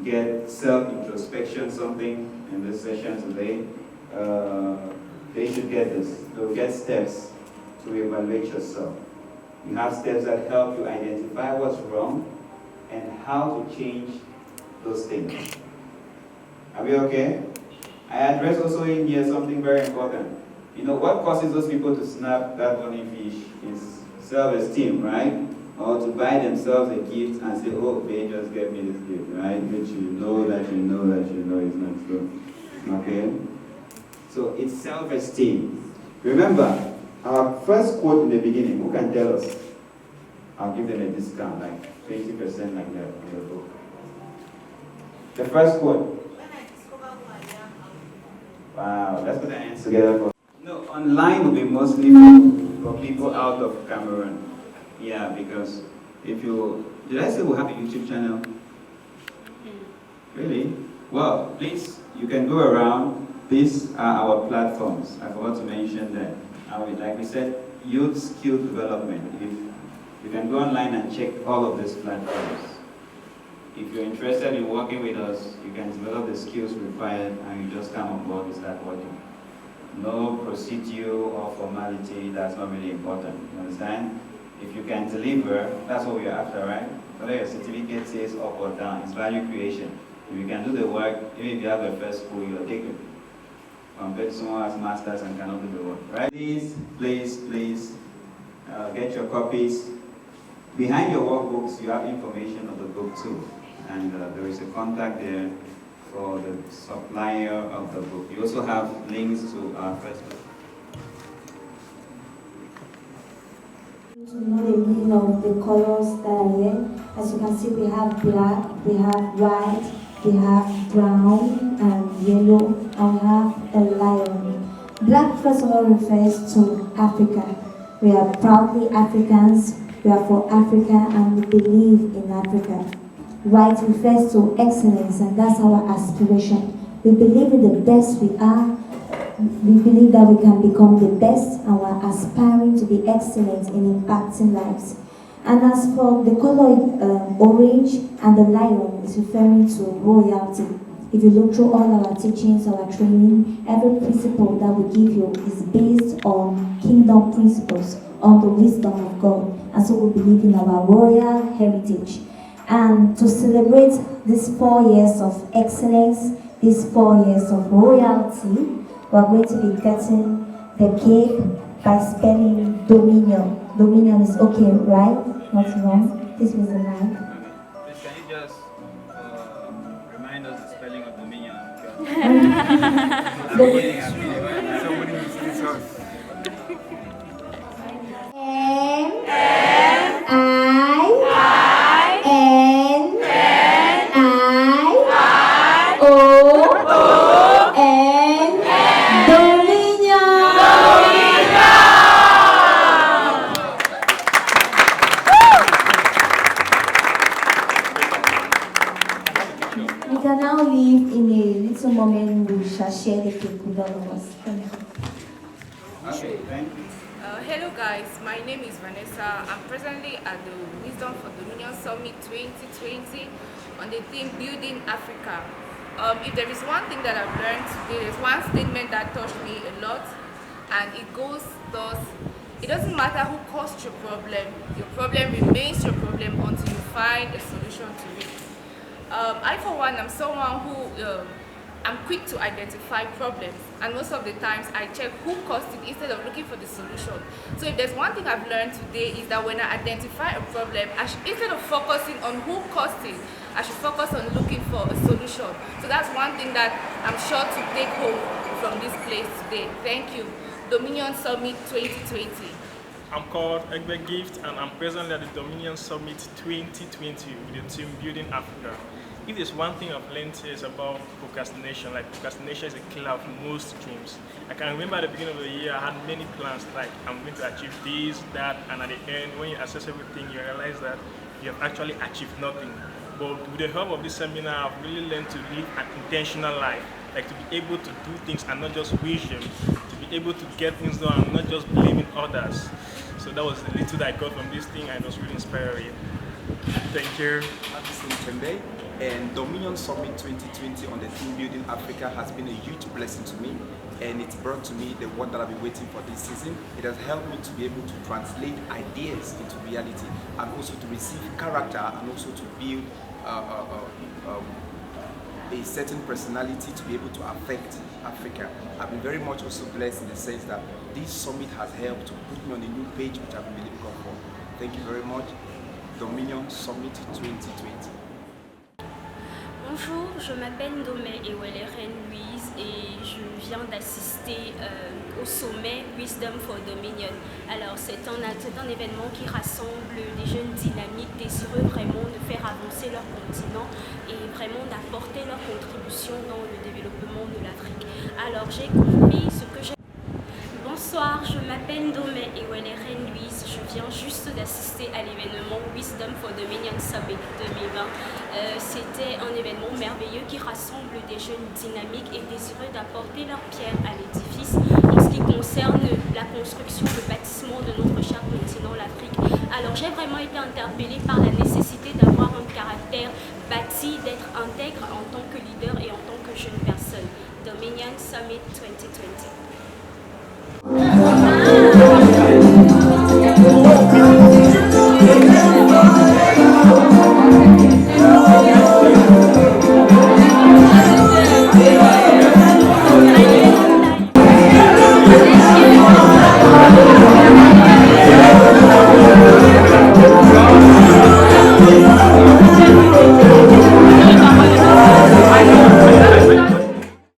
get self-introspection, something in this session today. They should get this. They'll get steps to evaluate yourself. You have steps that help you identify what's wrong and how to change those things. Are we okay? I address also in here something very important. You know, what causes those people to snap that funny fish is self-esteem, right? Or to buy themselves a gift and say, oh, they just gave me this gift, right? Which you know that you know that you know is not true. Okay? So it's self-esteem. Remember, our first quote in the beginning, who can tell us? I'll give them a discount, like 20% like that on the book. The first quote. Wow, let's put our hands together for. No, online will be mostly for people out of Cameroon. Yeah, because if you, did I say we have a YouTube channel? Really? Well, please, you can go around. These are our platforms. I forgot to mention that. Like we said, youth skill development. If you can go online and check all of these platforms. If you're interested in working with us, you can develop the skills required and you just come on board and start working. No procedure or formality, that's not really important. You understand? If you can deliver, that's what we're after, right? Whether your certificate says up or down, it's value creation. If you can do the work, even if you have a first school, you're taken. Compared to someone who has masters and cannot do the work, right? Please, get your copies. Behind your workbooks, you have information of the book too. And there is a contact there for the supplier of the book. You also have links to our first book. To know the meaning of the colors that are here. As you can see, we have black, we have white, we have brown and yellow, and we have a lion. Black, first of all, refers to Africa. We are proudly Africans, we are for Africa, and we believe in Africa. White refers to excellence, and that's our aspiration. We believe in the best we are. We believe that we can become the best, and we're aspiring to be excellent in impacting lives. And as for the color orange and the lion is referring to royalty. If you look through all our teachings, our training, every principle that we give you is based on kingdom principles, on the wisdom of God. And so we believe in our royal heritage. And to celebrate these 4 years of excellence, these 4 years of royalty, we're going to be getting the cake by spelling Dominion. Dominion is okay, right? Not wrong. This was a line. Please, can you just remind us the spelling of Dominion? Somebody misleads us. Share the cake with all of us. Thank you. Okay, thank you. Hello guys, my name is Vanessa. I'm presently at the Wisdom for Dominion Summit 2020 on the theme Building Africa. If there is one thing that I've learned today, there's one statement that touched me a lot, and it goes thus: it doesn't matter who caused your problem remains your problem until you find a solution to it. I for one am someone who I'm quick to identify problems, and most of the times I check who caused it instead of looking for the solution. So if there's one thing I've learned today is that when I identify a problem, instead of focusing on who caused it, I should focus on looking for a solution. So that's one thing that I'm sure to take home from this place today. Thank you. Dominion Summit 2020. I'm called Egbe Gift, and I'm presently at the Dominion Summit 2020 with the team Building Africa. if there's one thing I've learned is about procrastination, like procrastination is a killer of most dreams. I can remember at the beginning of the year, I had many plans, like I'm going to achieve this, that, and at the end, when you assess everything, you realize that you have actually achieved nothing. But with the help of this seminar, I've really learned to live an intentional life, like to be able to do things and not just wish them, to be able to get things done and not just believe in others. So that was the little that I got from this thing, and it was really inspiring. Thank you. And Dominion Summit 2020 on the team building Africa has been a huge blessing to me, and it's brought to me the word that I've been waiting for this season. It has helped me to be able to translate ideas into reality, and also to receive character, and also to build a certain personality to be able to affect Africa. I've been very much also blessed in the sense that this summit has helped to put me on a new page which I've been believing God for. Thank you very much. Dominion Summit 2020. Bonjour, je m'appelle Domé Eweleren Louise et je viens d'assister au sommet Wisdom for Dominion. Alors c'est un événement qui rassemble des jeunes dynamiques désireux vraiment de faire avancer leur continent et vraiment d'apporter leur contribution dans le développement de l'Afrique. Alors j'ai compris ce que j'ai... Bonsoir, je m'appelle Domé Eweleren Louise. Je viens juste d'assister à l'événement Wisdom for Dominion Summit 2020. C'était un événement merveilleux qui rassemble des jeunes dynamiques et désireux d'apporter leur pierre à l'édifice en ce qui concerne la construction, le bâtissement de notre cher continent, l'Afrique. Alors j'ai vraiment été interpellée par la nécessité d'avoir un caractère bâti, d'être intègre en tant que leader et en tant que jeune personne. Dominion Summit 2020.